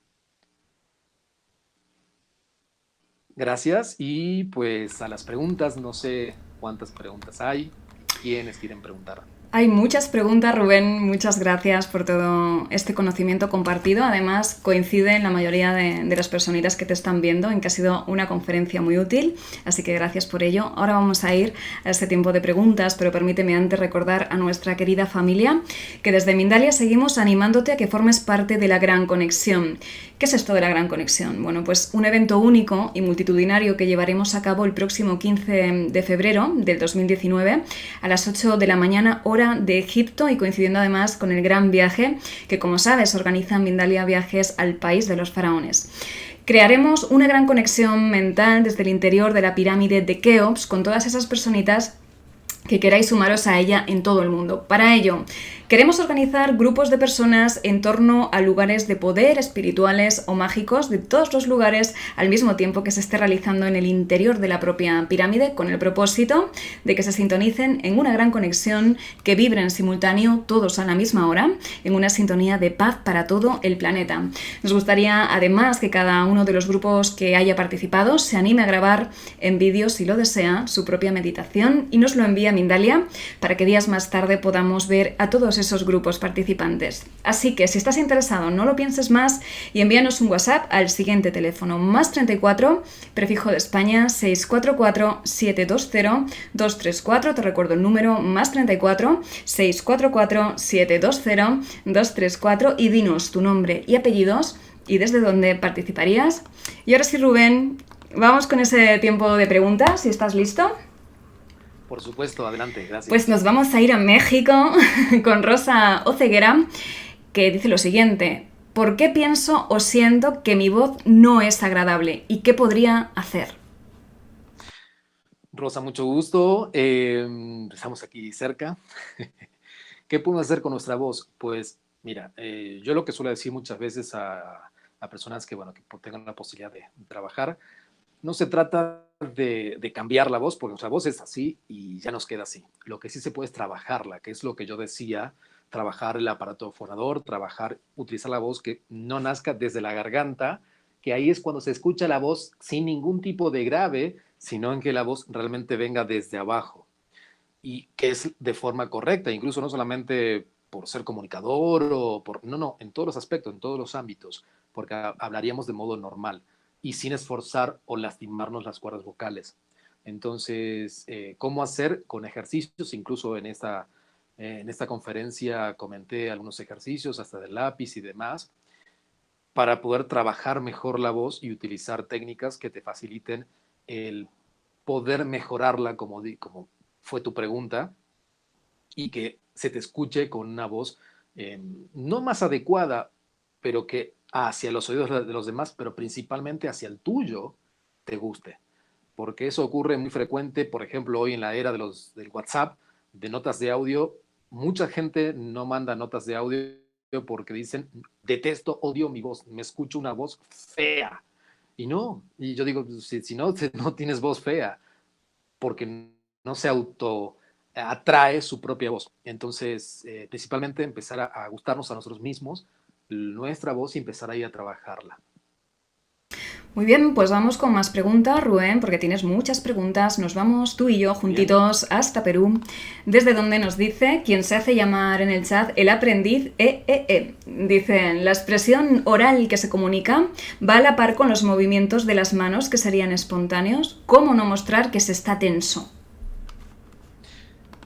Gracias, y pues a las preguntas, no sé cuántas preguntas hay, quiénes quieren preguntar. Hay muchas preguntas, Rubén. Muchas gracias por todo este conocimiento compartido. Además, coincide en la mayoría de las personitas que te están viendo en que ha sido una conferencia muy útil. Así que gracias por ello. Ahora vamos a ir a este tiempo de preguntas, pero permíteme antes recordar a nuestra querida familia que desde Mindalia seguimos animándote a que formes parte de la Gran Conexión. ¿Qué es esto de la Gran Conexión? Bueno, pues un evento único y multitudinario que llevaremos a cabo el próximo 15 de febrero del 2019 a las 8 de la mañana, hora de Egipto, y coincidiendo además con el gran viaje que, como sabes, organiza Mindalia Viajes al país de los faraones. Crearemos una gran conexión mental desde el interior de la pirámide de Keops con todas esas personitas que queráis sumaros a ella en todo el mundo. Para ello, queremos organizar grupos de personas en torno a lugares de poder, espirituales o mágicos de todos los lugares al mismo tiempo que se esté realizando en el interior de la propia pirámide, con el propósito de que se sintonicen en una gran conexión, que vibren simultáneo todos a la misma hora, en una sintonía de paz para todo el planeta. Nos gustaría además que cada uno de los grupos que haya participado se anime a grabar en vídeo, si lo desea, su propia meditación y nos lo envíe a Mindalia para que días más tarde podamos ver a todos esos grupos participantes. Así que si estás interesado, no lo pienses más y envíanos un WhatsApp al siguiente teléfono: +34, prefijo de España, 644-720-234. Te recuerdo el número: +34, 644-720-234, y dinos tu nombre y apellidos y desde dónde participarías. Y ahora sí, Rubén, vamos con ese tiempo de preguntas, si estás listo. Por supuesto, adelante, gracias. Pues nos vamos a ir a México con Rosa Oceguera, que dice lo siguiente: ¿por qué pienso o siento que mi voz no es agradable? ¿Y qué podría hacer? Rosa, mucho gusto. Estamos aquí cerca. ¿Qué podemos hacer con nuestra voz? Pues mira, yo lo que suelo decir muchas veces a personas que, bueno, que tengan la posibilidad de trabajar, no se trata de cambiar la voz, porque nuestra voz es así y ya nos queda así. Lo que sí se puede es trabajarla, que es lo que yo decía: trabajar el aparato fonador, utilizar la voz que no nazca desde la garganta que ahí es cuando se escucha la voz sin ningún tipo de grave, sino en que la voz realmente venga desde abajo y que es de forma correcta, incluso no solamente por ser comunicador o por... No, no, en todos los aspectos, en todos los ámbitos, porque hablaríamos de modo normal y sin esforzar o lastimarnos las cuerdas vocales. Entonces, ¿cómo hacer con ejercicios? Incluso en esta conferencia comenté algunos ejercicios, hasta del lápiz y demás, para poder trabajar mejor la voz y utilizar técnicas que te faciliten el poder mejorarla, como fue tu pregunta, y que se te escuche con una voz no más adecuada, pero que hacia los oídos de los demás, pero principalmente hacia el tuyo, te guste. Porque eso ocurre muy frecuente, por ejemplo, hoy en la era del WhatsApp, de notas de audio, mucha gente no manda notas de audio porque dicen, detesto, odio mi voz, me escucho una voz fea. Y no, y yo digo, si no, no tienes voz fea, porque no se auto atrae su propia voz. Entonces, principalmente empezar a gustarnos a nosotros mismos, nuestra voz y empezar ahí a trabajarla. Muy bien, pues vamos con más preguntas, Rubén, porque tienes muchas preguntas. Nos vamos tú y yo juntitos hasta Perú, desde donde nos dice quien se hace llamar en el chat el aprendiz EEE. Dicen, la expresión oral que se comunica va a la par con los movimientos de las manos que serían espontáneos. ¿Cómo no mostrar que se está tenso?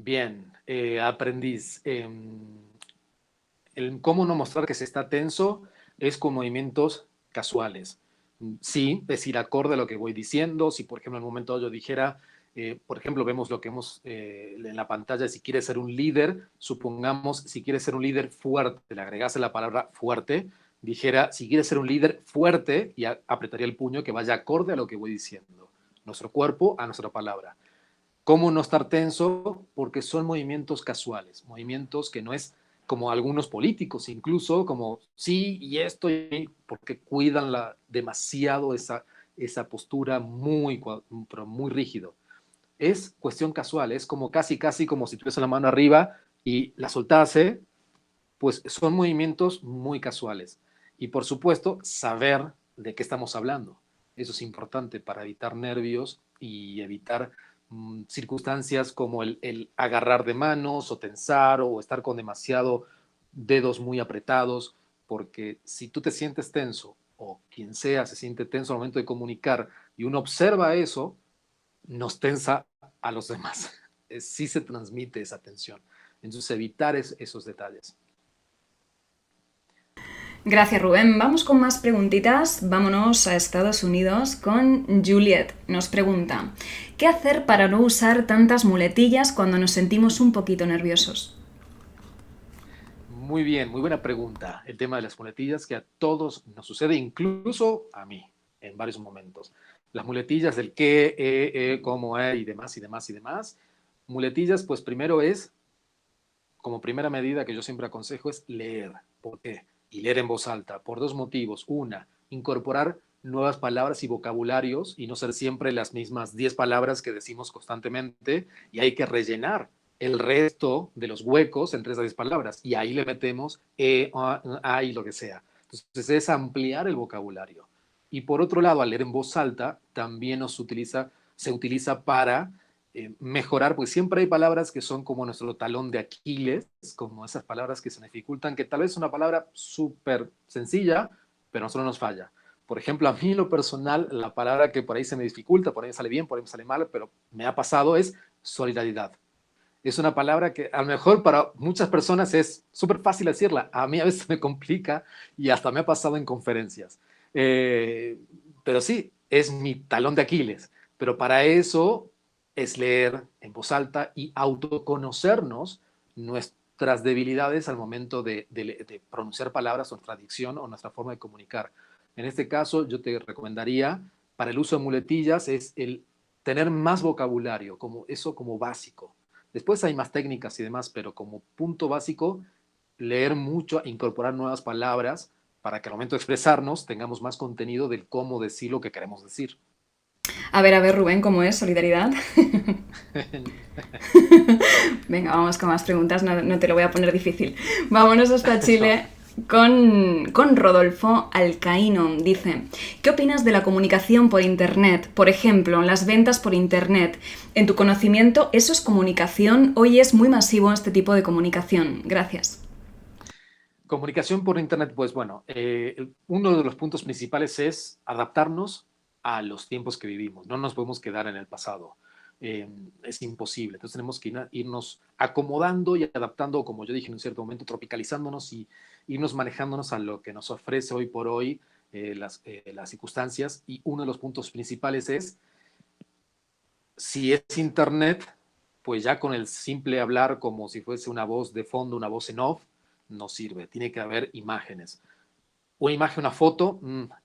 Bien, aprendiz. Cómo no mostrar que se está tenso es con movimientos casuales. Sí, decir acorde a lo que voy diciendo. Si, por ejemplo, en un momento yo dijera, por ejemplo, vemos lo que hemos en la pantalla, si quieres ser un líder, supongamos, si quieres ser un líder fuerte, le agregase la palabra fuerte, dijera, si quieres ser un líder fuerte, y apretaría el puño que vaya acorde a lo que voy diciendo. Nuestro cuerpo a nuestra palabra. ¿Cómo no estar tenso? Porque son movimientos casuales, movimientos que no es como algunos políticos, incluso como sí y esto, porque cuidan demasiado esa postura pero muy rígido. Es cuestión casual, es como casi como si tuviese la mano arriba y la soltase, pues son movimientos muy casuales. Y por supuesto, saber de qué estamos hablando. Eso es importante para evitar nervios y evitar circunstancias como el agarrar de manos o tensar o estar con demasiado dedos muy apretados, porque si tú te sientes tenso o quien sea se siente tenso al momento de comunicar y uno observa eso, nos tensa a los demás. Sí se transmite esa tensión. Entonces evitar esos detalles. Gracias, Rubén. Vamos con más preguntitas. Vámonos a Estados Unidos con Juliet. Nos pregunta, ¿qué hacer para no usar tantas muletillas cuando nos sentimos un poquito nerviosos? Muy bien, muy buena pregunta. El tema de las muletillas que a todos nos sucede, incluso a mí, en varios momentos. Las muletillas del qué, cómo, y demás, y demás, y demás. Muletillas, pues primero como primera medida que yo siempre aconsejo, es leer. ¿Por qué? Y leer en voz alta, por dos motivos. Una, incorporar nuevas palabras y vocabularios y no ser siempre las mismas 10 palabras que decimos constantemente, y hay que rellenar el resto de los huecos entre esas 10 palabras y ahí le metemos y lo que sea. Entonces es ampliar el vocabulario. Y por otro lado, al leer en voz alta también se utiliza para mejorar, pues siempre hay palabras que son como nuestro talón de Aquiles, como esas palabras que se nos dificultan, que tal vez es una palabra súper sencilla, pero a nosotros nos falla. Por ejemplo, a mí en lo personal, la palabra que por ahí se me dificulta, por ahí me sale bien, por ahí me sale mal, pero me ha pasado es solidaridad. Es una palabra que a lo mejor para muchas personas es súper fácil decirla. A mí a veces me complica y hasta me ha pasado en conferencias. Pero sí, es mi talón de Aquiles. Pero para eso es leer en voz alta y autoconocernos nuestras debilidades al momento de pronunciar palabras, nuestra dicción o nuestra forma de comunicar. En este caso, yo te recomendaría, para el uso de muletillas, es el tener más vocabulario, como básico. Después hay más técnicas y demás, pero como punto básico, leer mucho, incorporar nuevas palabras para que al momento de expresarnos tengamos más contenido del cómo decir lo que queremos decir. A ver, Rubén, ¿cómo es solidaridad? Venga, vamos con más preguntas, no te lo voy a poner difícil. Vámonos hasta Chile. con Rodolfo Alcaíno. Dice, ¿qué opinas de la comunicación por Internet? Por ejemplo, las ventas por Internet. En tu conocimiento, ¿eso es comunicación? Hoy es muy masivo este tipo de comunicación. Gracias. Comunicación por Internet, pues bueno, uno de los puntos principales es adaptarnos a los tiempos que vivimos. No nos podemos quedar en el pasado. Es imposible. Entonces tenemos que irnos acomodando y adaptando, como yo dije en un cierto momento, tropicalizándonos y irnos manejándonos a lo que nos ofrece hoy por hoy las circunstancias. Y uno de los puntos principales es, si es Internet, pues ya con el simple hablar como si fuese una voz de fondo, una voz en off, no sirve. Tiene que haber imágenes. Una imagen, una foto,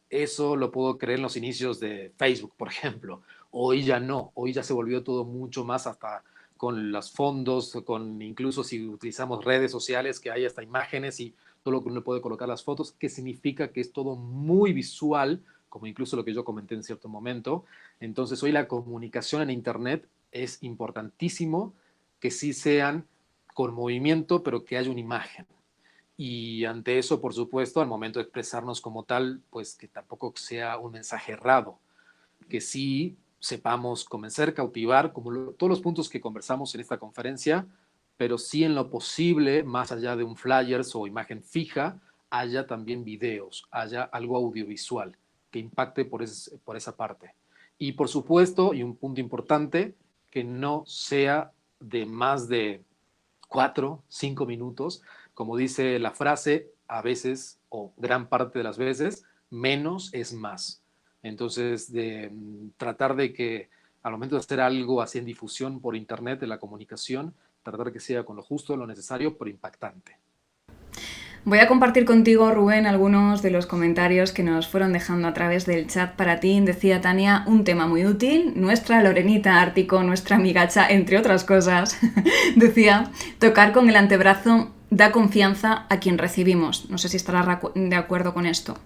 eso lo puedo creer en los inicios de Facebook, por ejemplo. Hoy ya no, hoy ya se volvió todo mucho más hasta con los fondos, con incluso si utilizamos redes sociales, que hay hasta imágenes y todo lo que uno puede colocar las fotos, que significa que es todo muy visual, como incluso lo que yo comenté en cierto momento. Entonces hoy la comunicación en Internet es importantísimo que sí sean con movimiento, pero que haya una imagen. Y ante eso, por supuesto, al momento de expresarnos como tal, pues que tampoco sea un mensaje errado, que sí sepamos convencer, cautivar, como todos los puntos que conversamos en esta conferencia, pero sí en lo posible, más allá de un flyers o imagen fija, haya también videos, haya algo audiovisual que impacte por esa parte. Y por supuesto, y un punto importante, que no sea de más de 4, 5 minutos, como dice la frase, a veces o gran parte de las veces, menos es más. Entonces, tratar de que al momento de hacer algo así en difusión por internet de la comunicación, tratar que sea con lo justo, lo necesario, pero impactante. Voy a compartir contigo, Rubén, algunos de los comentarios que nos fueron dejando a través del chat para ti. Decía Tania, un tema muy útil. Nuestra Lorenita Ártico, nuestra amigacha, entre otras cosas, decía, tocar con el antebrazo da confianza a quien recibimos. No sé si estarás de acuerdo con esto.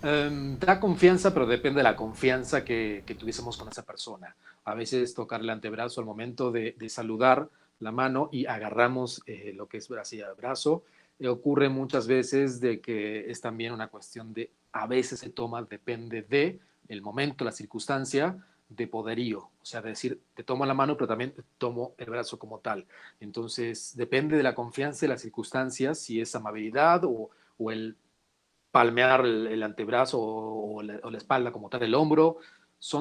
Da confianza, pero depende de la confianza que tuviésemos con esa persona. A veces tocar el antebrazo al momento de saludar la mano y agarramos lo que es así el brazo. Ocurre muchas veces de que es también una cuestión de, a veces se toma, depende de el momento, la circunstancia, de poderío. O sea, de decir, te tomo la mano, pero también te tomo el brazo como tal. Entonces, depende de la confianza y las circunstancias, si es amabilidad o el palmear el antebrazo o la espalda como tal, el hombro,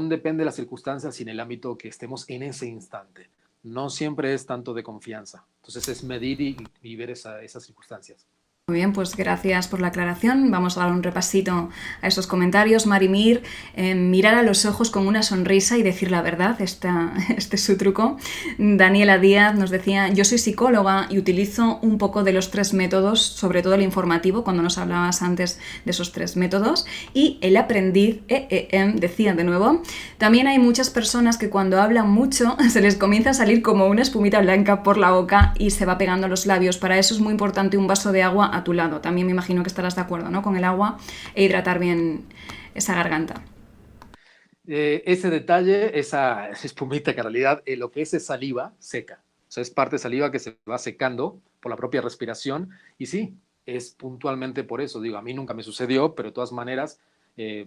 depende de las circunstancias y en el ámbito que estemos en ese instante. No siempre es tanto de confianza. Entonces es medir y ver esas circunstancias. Muy bien, pues gracias por la aclaración. Vamos a dar un repasito a esos comentarios. Marimir, mirar a los ojos con una sonrisa y decir la verdad, este es su truco. Daniela Díaz nos decía, yo soy psicóloga y utilizo un poco de los 3 métodos, sobre todo el informativo, cuando nos hablabas antes de esos 3 métodos. Y el aprendiz, decía de nuevo, también hay muchas personas que cuando hablan mucho se les comienza a salir como una espumita blanca por la boca y se va pegando a los labios. Para eso es muy importante un vaso de agua a tu lado. También me imagino que estarás de acuerdo, ¿no? Con el agua e hidratar bien esa garganta. Ese detalle, esa espumita que en realidad lo que es saliva seca. O sea, es parte de saliva que se va secando por la propia respiración. Y sí, es puntualmente por eso. Digo, a mí nunca me sucedió, pero de todas maneras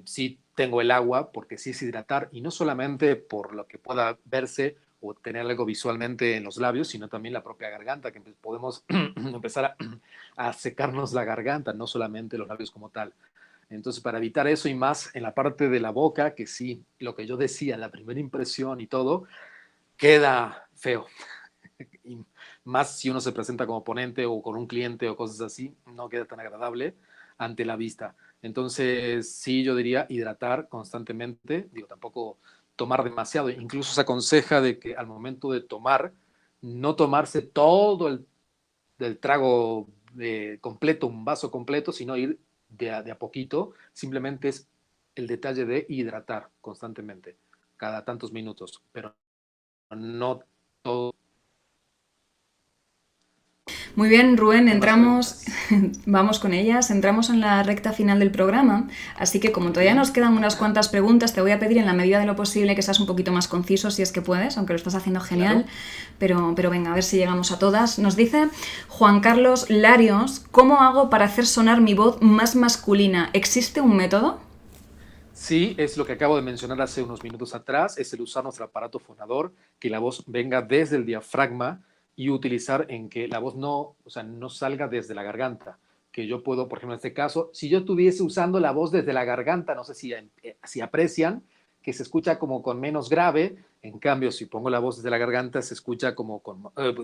sí tengo el agua porque sí es hidratar. Y no solamente por lo que pueda verse o tener algo visualmente en los labios, sino también la propia garganta, que podemos empezar a secarnos la garganta, no solamente los labios como tal. Entonces, para evitar eso y más en la parte de la boca, que sí, lo que yo decía, la primera impresión y todo, queda feo. Y más si uno se presenta como ponente o con un cliente o cosas así, no queda tan agradable ante la vista. Entonces, sí, yo diría hidratar constantemente, digo, tampoco tomar demasiado. Incluso se aconseja de que al momento de tomar, no tomarse todo del trago completo, un vaso completo, sino ir de a poquito. Simplemente es el detalle de hidratar constantemente, cada tantos minutos, pero no todo. Muy bien, Rubén, Unas entramos, preguntas. vamos con ellas, entramos en la recta final del programa, así que como Muy todavía bien. nos quedan unas cuantas preguntas, te voy a pedir en la medida de lo posible que seas un poquito más conciso si es que puedes, aunque lo estás haciendo genial, Claro. pero venga, a ver si llegamos a todas. Nos dice Juan Carlos Larios, ¿cómo hago para hacer sonar mi voz más masculina? ¿Existe un método? Sí, es lo que acabo de mencionar hace unos minutos atrás, es el usar nuestro aparato fonador, que la voz venga desde el diafragma y utilizar en que la voz no, o sea, no salga desde la garganta. Que yo puedo, por ejemplo, en este caso, si yo estuviese usando la voz desde la garganta, no sé si aprecian, que se escucha como con menos grave, en cambio, si pongo la voz desde la garganta, se escucha como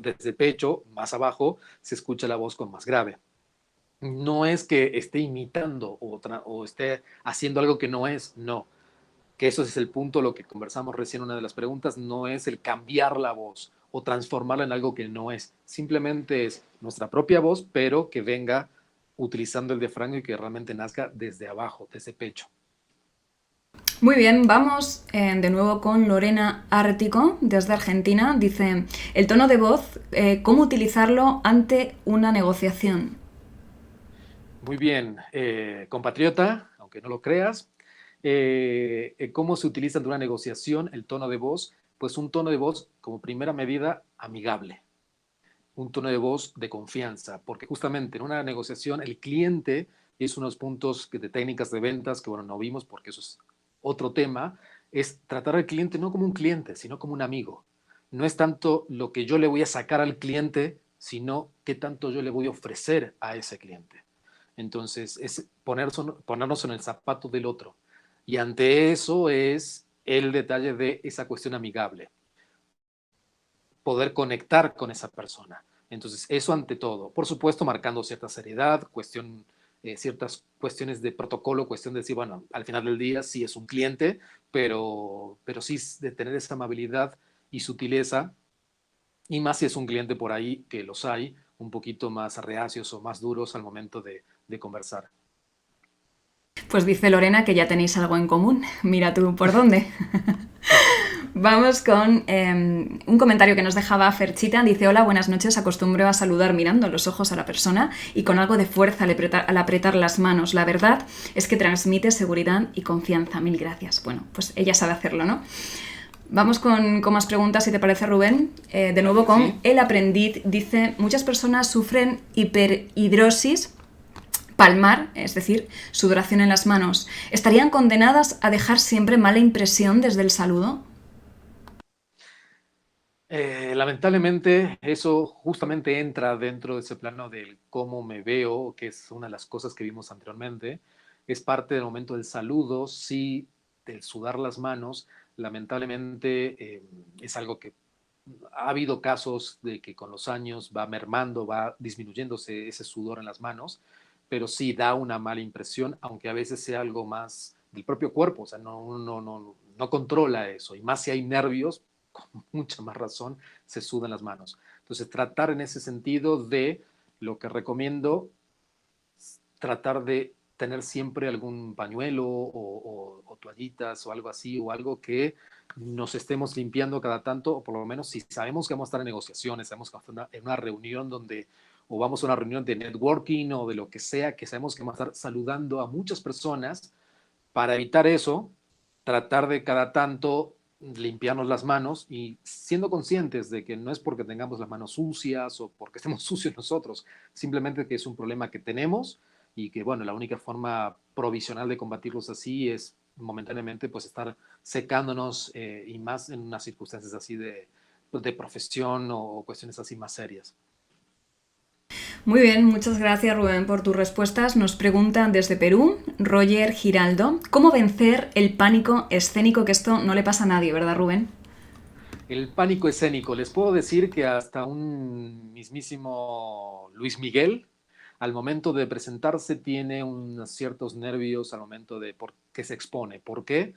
desde el pecho, más abajo, se escucha la voz con más grave. No es que esté imitando o esté haciendo algo que no es, no. Que eso es el punto, lo que conversamos recién en una de las preguntas, no es el cambiar la voz o transformarla en algo que no es. Simplemente es nuestra propia voz, pero que venga utilizando el diafragma y que realmente nazca desde abajo, desde el pecho. Muy bien, vamos de nuevo con Lorena Ártico desde Argentina. Dice, el tono de voz, ¿cómo utilizarlo ante una negociación? Muy bien, compatriota, aunque no lo creas, ¿cómo se utiliza en una negociación el tono de voz? Pues un tono de voz, como primera medida, amigable, un tono de voz de confianza, porque justamente en una negociación el cliente es unos puntos de técnicas de ventas que, bueno, no vimos porque eso es otro tema, es tratar al cliente no como un cliente, sino como un amigo. No es tanto lo que yo le voy a sacar al cliente, sino qué tanto yo le voy a ofrecer a ese cliente. Entonces, es ponernos en el zapato del otro. Y ante eso es el detalle de esa cuestión amigable, poder conectar con esa persona. Entonces, eso ante todo. Por supuesto, marcando cierta seriedad, ciertas cuestiones de protocolo, cuestión de decir, bueno, al final del día sí es un cliente, pero sí de tener esa amabilidad y sutileza, y más si es un cliente por ahí, que los hay, un poquito más reacios o más duros al momento de conversar. Pues dice Lorena que ya tenéis algo en común. Mira tú por dónde. Vamos con un comentario que nos dejaba Ferchita. Dice, hola, buenas noches. Acostumbro a saludar mirando los ojos a la persona y con algo de fuerza al apretar las manos. La verdad es que transmite seguridad y confianza. Mil gracias. Bueno, pues ella sabe hacerlo, ¿no? Vamos con más preguntas, si te parece, Rubén. De Claro nuevo que con sí. el aprendiz. Dice, muchas personas sufren hiperhidrosis palmar, es decir, sudoración en las manos. ¿Estarían condenadas a dejar siempre mala impresión desde el saludo? Lamentablemente, eso justamente entra dentro de ese plano del cómo me veo, que es una de las cosas que vimos anteriormente. Es parte del momento del saludo, sí, del sudar las manos. Lamentablemente, es algo que ha habido casos de que con los años va mermando, va disminuyéndose ese sudor en las manos, pero sí da una mala impresión, aunque a veces sea algo más del propio cuerpo, o sea, no controla eso, y más si hay nervios, con mucha más razón se sudan las manos. Entonces, tratar en ese sentido de lo que recomiendo, tratar de tener siempre algún pañuelo o toallitas o algo así, o algo que nos estemos limpiando cada tanto, o por lo menos si sabemos que vamos a estar en negociaciones, sabemos que vamos a estar en una reunión donde, o vamos a una reunión de networking o de lo que sea, que sabemos que vamos a estar saludando a muchas personas, para evitar eso, tratar de cada tanto limpiarnos las manos y siendo conscientes de que no es porque tengamos las manos sucias o porque estemos sucios nosotros, simplemente que es un problema que tenemos y que, bueno, la única forma provisional de combatirlos así es momentáneamente pues estar secándonos y más en unas circunstancias así de profesión o cuestiones así más serias. Muy bien, muchas gracias Rubén por tus respuestas. Nos preguntan desde Perú, Roger Giraldo, ¿cómo vencer el pánico escénico? Que esto no le pasa a nadie, ¿verdad, Rubén? El pánico escénico. Les puedo decir que hasta un mismísimo Luis Miguel, al momento de presentarse, tiene unos ciertos nervios al momento de por qué se expone. ¿Por qué?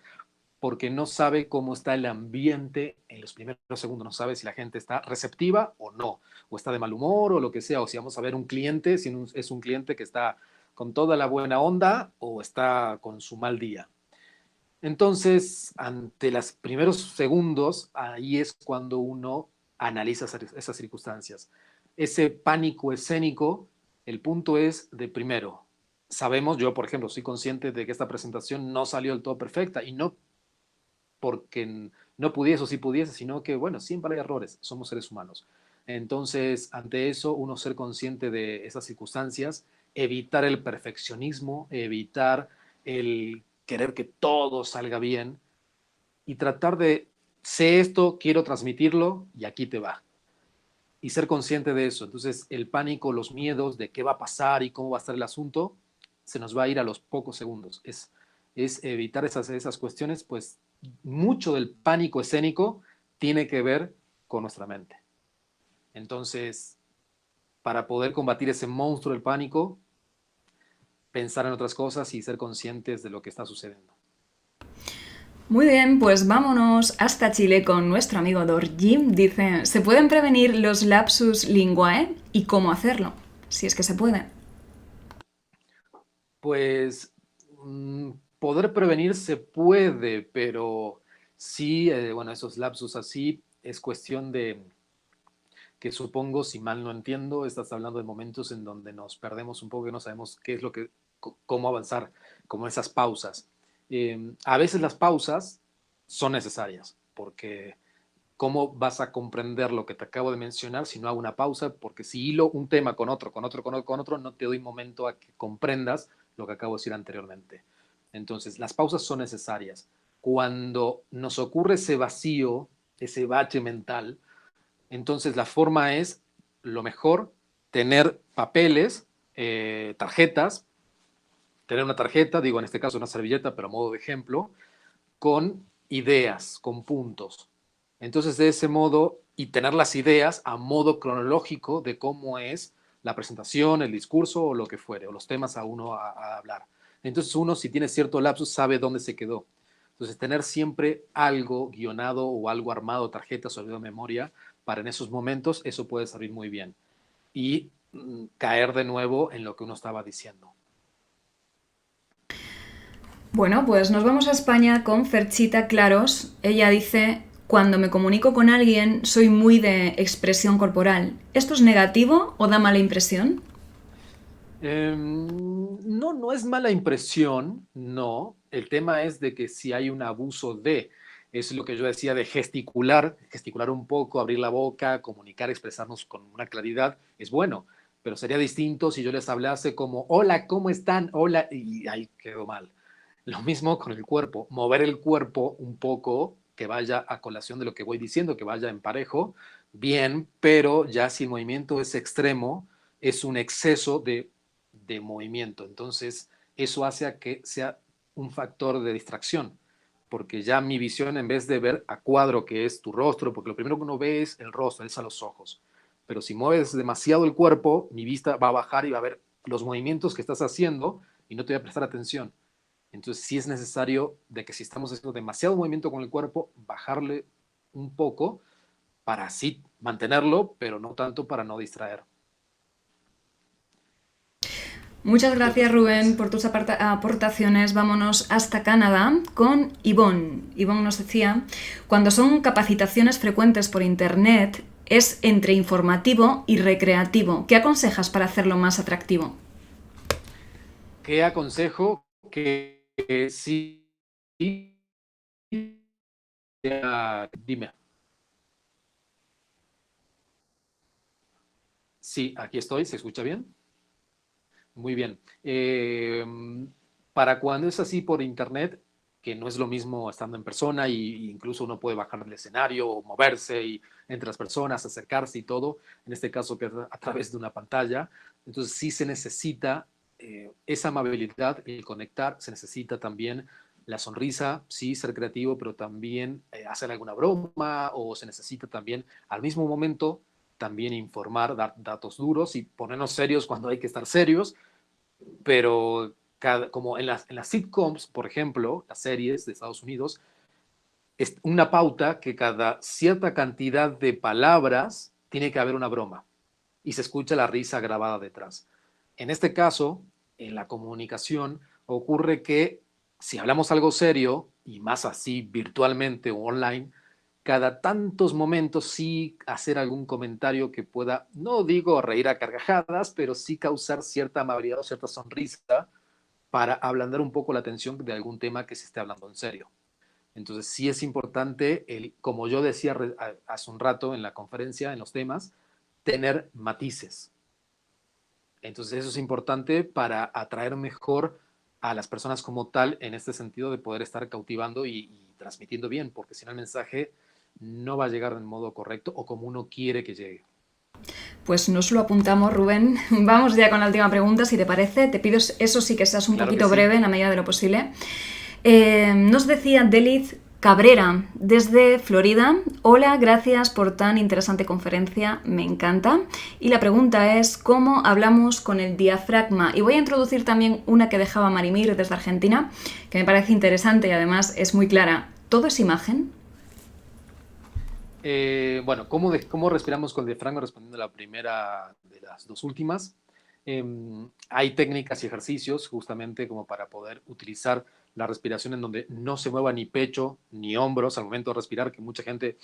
Porque no sabe cómo está el ambiente en los primeros segundos, no sabe si la gente está receptiva o no, o está de mal humor o lo que sea, o si vamos a ver un cliente, si es un cliente que está con toda la buena onda o está con su mal día. Entonces, ante los primeros segundos, ahí es cuando uno analiza esas circunstancias. ese pánico escénico, el punto es de primero, sabemos, yo por ejemplo, soy consciente de que esta presentación no salió del todo perfecta y no porque no pudiese o sí pudiese, sino que, bueno, siempre hay errores, somos seres humanos. Entonces, ante eso, uno ser consciente de esas circunstancias, evitar el perfeccionismo, evitar el querer que todo salga bien y tratar de, sé esto, quiero transmitirlo y aquí te va. Y ser consciente de eso. Entonces, el pánico, los miedos de qué va a pasar y cómo va a estar el asunto, se nos va a ir a los pocos segundos. Es evitar esas cuestiones, pues mucho del pánico escénico tiene que ver con nuestra mente. Entonces, para poder combatir ese monstruo del pánico, pensar en otras cosas y ser conscientes de lo que está sucediendo. Muy bien, pues vámonos hasta Chile con nuestro amigo Dorji. Dice, ¿se pueden prevenir los lapsus linguae y cómo hacerlo? Si es que se puede. Pues poder prevenir se puede, pero sí, bueno, esos lapsus así es cuestión de que supongo, si mal no entiendo, estás hablando de momentos en donde nos perdemos un poco y no sabemos qué es lo que, cómo avanzar, como esas pausas. A veces las pausas son necesarias, porque ¿cómo vas a comprender lo que te acabo de mencionar si no hago una pausa? Porque si hilo un tema con otro, con otro, con otro, con otro, no te doy momento a que comprendas lo que acabo de decir anteriormente. Entonces, las pausas son necesarias. Cuando nos ocurre ese vacío, ese bache mental, entonces la forma es, lo mejor, tener papeles, tarjetas, tener una tarjeta, digo en este caso una servilleta, pero a modo de ejemplo, con ideas, con puntos. Entonces, de ese modo, y tener las ideas a modo cronológico de cómo es la presentación, el discurso o lo que fuere, o los temas a uno a hablar. Entonces, uno, si tiene cierto lapsus, sabe dónde se quedó. Entonces, tener siempre algo guionado o algo armado, tarjetas o de memoria, para en esos momentos, eso puede servir muy bien. Y caer de nuevo en lo que uno estaba diciendo. Bueno, pues nos vamos a España con Ferchita Claros. Ella dice, cuando me comunico con alguien soy muy de expresión corporal. ¿Esto es negativo o da mala impresión? No, no es mala impresión, no. El tema es de que si hay un abuso de, es lo que yo decía de gesticular, gesticular un poco, abrir la boca, comunicar, expresarnos con una claridad, es bueno. Pero sería distinto si yo les hablase como, hola, ¿cómo están? Hola, y ahí quedó mal. Lo mismo con el cuerpo, mover el cuerpo un poco, que vaya a colación de lo que voy diciendo, que vaya en parejo, bien, pero ya si el movimiento es extremo, es un exceso de movimiento. Entonces, eso hace a que sea un factor de distracción, porque ya mi visión, en vez de ver a cuadro, que es tu rostro, porque lo primero que uno ve es el rostro, es a los ojos. Pero si mueves demasiado el cuerpo, mi vista va a bajar y va a ver los movimientos que estás haciendo y no te voy a prestar atención. Entonces, sí es necesario de que si estamos haciendo demasiado movimiento con el cuerpo, bajarle un poco para así mantenerlo, pero no tanto para no distraer. Muchas ¿Qué gracias otras Rubén tienes? por tus aportaciones. Vámonos hasta Canadá con Ivonne. Ivonne nos decía, cuando son capacitaciones frecuentes por Internet, es entre informativo y recreativo. ¿Qué aconsejas para hacerlo más atractivo? ¿Qué aconsejo? Que sí, dime. Sí, aquí estoy, ¿se escucha bien? Muy bien. Para cuando es así por internet, que no es lo mismo estando en persona y incluso uno puede bajar del escenario o moverse y entre las personas, acercarse y todo, en este caso que es a través de una pantalla, entonces sí se necesita esa amabilidad, el conectar, se necesita también la sonrisa, sí, ser creativo, pero también hacer alguna broma o se necesita también al mismo momento también informar, dar datos duros y ponernos serios cuando hay que estar serios, pero como en las sitcoms, por ejemplo, las series de Estados Unidos, es una pauta que cada cierta cantidad de palabras tiene que haber una broma y se escucha la risa grabada detrás. En este caso, en la comunicación, ocurre que si hablamos algo serio, y más así virtualmente o online, cada tantos momentos sí hacer algún comentario que pueda, no digo reír a carcajadas, pero sí causar cierta amabilidad o cierta sonrisa para ablandar un poco la atención de algún tema que se esté hablando en serio. Entonces sí es importante, como yo decía hace un rato en la conferencia, en los temas, tener matices. Entonces eso es importante para atraer mejor a las personas como tal, en este sentido de poder estar cautivando y transmitiendo bien, porque si no el mensaje no va a llegar en modo correcto o como uno quiere que llegue. Pues nos lo apuntamos, Rubén. Vamos ya con la última pregunta, si te parece. Te pido eso sí que seas un Claro que poquito sí. breve en la medida de lo posible. Nos decía Delith Cabrera desde Florida. Hola, gracias por tan interesante conferencia, me encanta. Y la pregunta es, ¿cómo hablamos con el diafragma? Y voy a introducir también una que dejaba Marimir desde Argentina, que me parece interesante y además es muy clara. ¿Todo es imagen? Bueno, ¿cómo respiramos con el diafragma? Respondiendo a la primera de las dos últimas. Hay técnicas y ejercicios justamente como para poder utilizar la respiración en donde no se mueva ni pecho ni hombros al momento de respirar, que mucha gente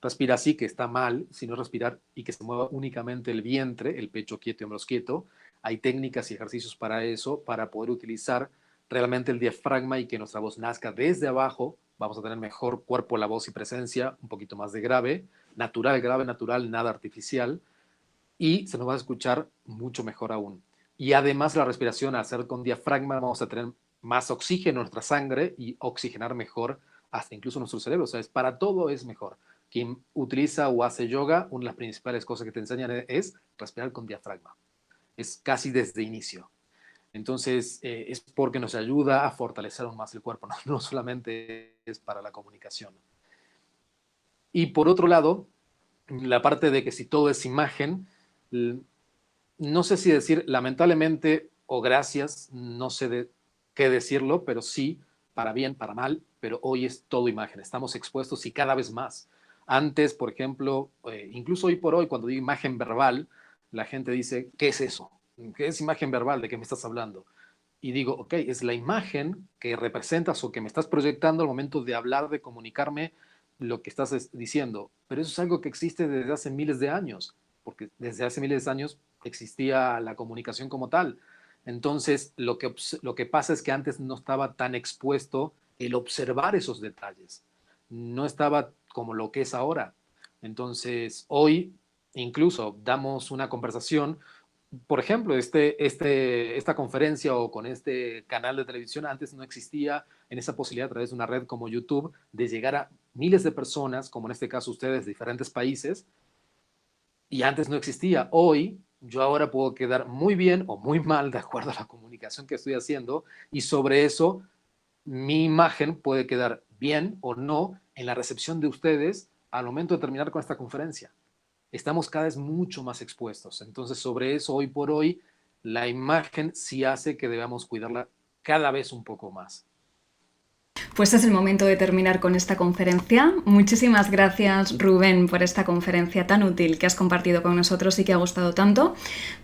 respira así, que está mal, sino respirar y que se mueva únicamente el vientre, el pecho quieto y hombros quieto. Hay técnicas y ejercicios para eso, para poder utilizar realmente el diafragma y que nuestra voz nazca desde abajo. Vamos a tener mejor cuerpo, la voz y presencia, un poquito más de grave, grave, natural, nada artificial, y se nos va a escuchar mucho mejor aún. Y además la respiración, al hacer con diafragma, vamos a tener más oxígeno en nuestra sangre y oxigenar mejor hasta incluso nuestro cerebro. O sea, para todo es mejor. Quien utiliza o hace yoga, una de las principales cosas que te enseñan es respirar con diafragma. Es casi desde inicio. Entonces, es porque nos ayuda a fortalecer aún más el cuerpo, no solamente es para la comunicación. Y por otro lado, la parte de que si todo es imagen, no sé si decir lamentablemente o gracias, no sé qué decirlo, pero sí, para bien, para mal, pero hoy es todo imagen, estamos expuestos y cada vez más. Antes, por ejemplo, incluso hoy por hoy, cuando digo imagen verbal, la gente dice, ¿qué es eso? ¿Qué es imagen verbal? ¿De qué me estás hablando? Y digo, ok, es la imagen que representas o que me estás proyectando al momento de hablar, de comunicarme lo que estás diciendo. Pero eso es algo que existe desde hace miles de años, porque desde hace miles de años existía la comunicación como tal. Entonces, lo que pasa es que antes no estaba tan expuesto el observar esos detalles. No estaba como lo que es ahora. Entonces, hoy incluso damos una conversación, por ejemplo, esta conferencia o con este canal de televisión antes no existía en esa posibilidad a través de una red como YouTube de llegar a miles de personas, como en este caso ustedes de diferentes países, y antes no existía. Hoy yo ahora puedo quedar muy bien o muy mal de acuerdo a la comunicación que estoy haciendo y sobre eso mi imagen puede quedar bien o no en la recepción de ustedes al momento de terminar con esta conferencia. Estamos cada vez mucho más expuestos. Entonces, sobre eso, hoy por hoy, la imagen sí hace que debamos cuidarla cada vez un poco más. Pues es el momento de terminar con esta conferencia. Muchísimas gracias, Rubén, por esta conferencia tan útil que has compartido con nosotros y que ha gustado tanto.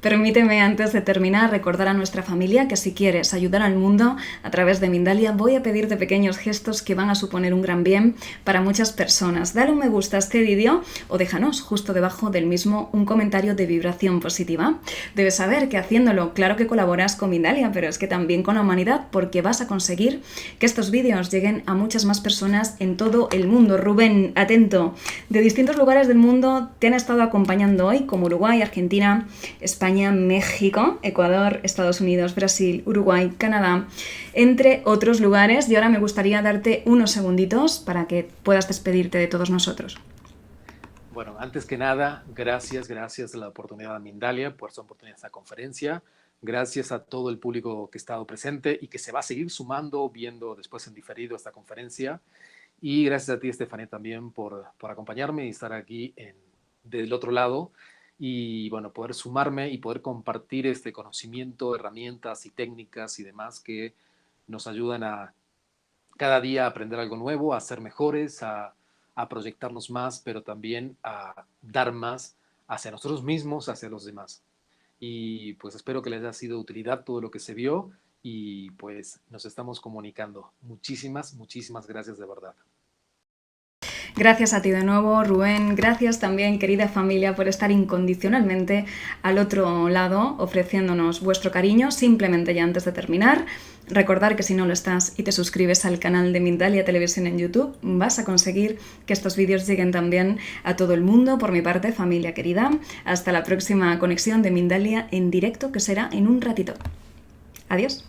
Permíteme, antes de terminar, recordar a nuestra familia que si quieres ayudar al mundo a través de Mindalia, voy a pedirte pequeños gestos que van a suponer un gran bien para muchas personas. Dale un me gusta a este vídeo o déjanos justo debajo del mismo un comentario de vibración positiva. Debes saber que haciéndolo, claro que colaboras con Mindalia, pero es que también con la humanidad, porque vas a conseguir que estos vídeos lleguen a muchas más personas en todo el mundo. Rubén, atento, de distintos lugares del mundo te han estado acompañando hoy, como Uruguay, Argentina, España, México, Ecuador, Estados Unidos, Brasil, Uruguay, Canadá, entre otros lugares. Y ahora me gustaría darte unos segunditos para que puedas despedirte de todos nosotros. Bueno, antes que nada, gracias de la oportunidad a Mindalia por esta oportunidad de esta conferencia. Gracias a todo el público que ha estado presente y que se va a seguir sumando, viendo después en diferido esta conferencia. Y gracias a ti, Estefanía, también por acompañarme y estar aquí del otro lado. Y bueno, poder sumarme y poder compartir este conocimiento, herramientas y técnicas y demás que nos ayudan a cada día aprender algo nuevo, a ser mejores, a proyectarnos más, pero también a dar más hacia nosotros mismos, hacia los demás. Y pues espero que les haya sido de utilidad todo lo que se vio y pues nos estamos comunicando. Muchísimas gracias de verdad. Gracias a ti de nuevo, Rubén. Gracias también, querida familia, por estar incondicionalmente al otro lado, ofreciéndonos vuestro cariño. Simplemente ya antes de terminar, recordar que si no lo estás y te suscribes al canal de Mindalia Televisión en YouTube, vas a conseguir que estos vídeos lleguen también a todo el mundo. Por mi parte, familia querida, hasta la próxima conexión de Mindalia en directo, que será en un ratito. Adiós.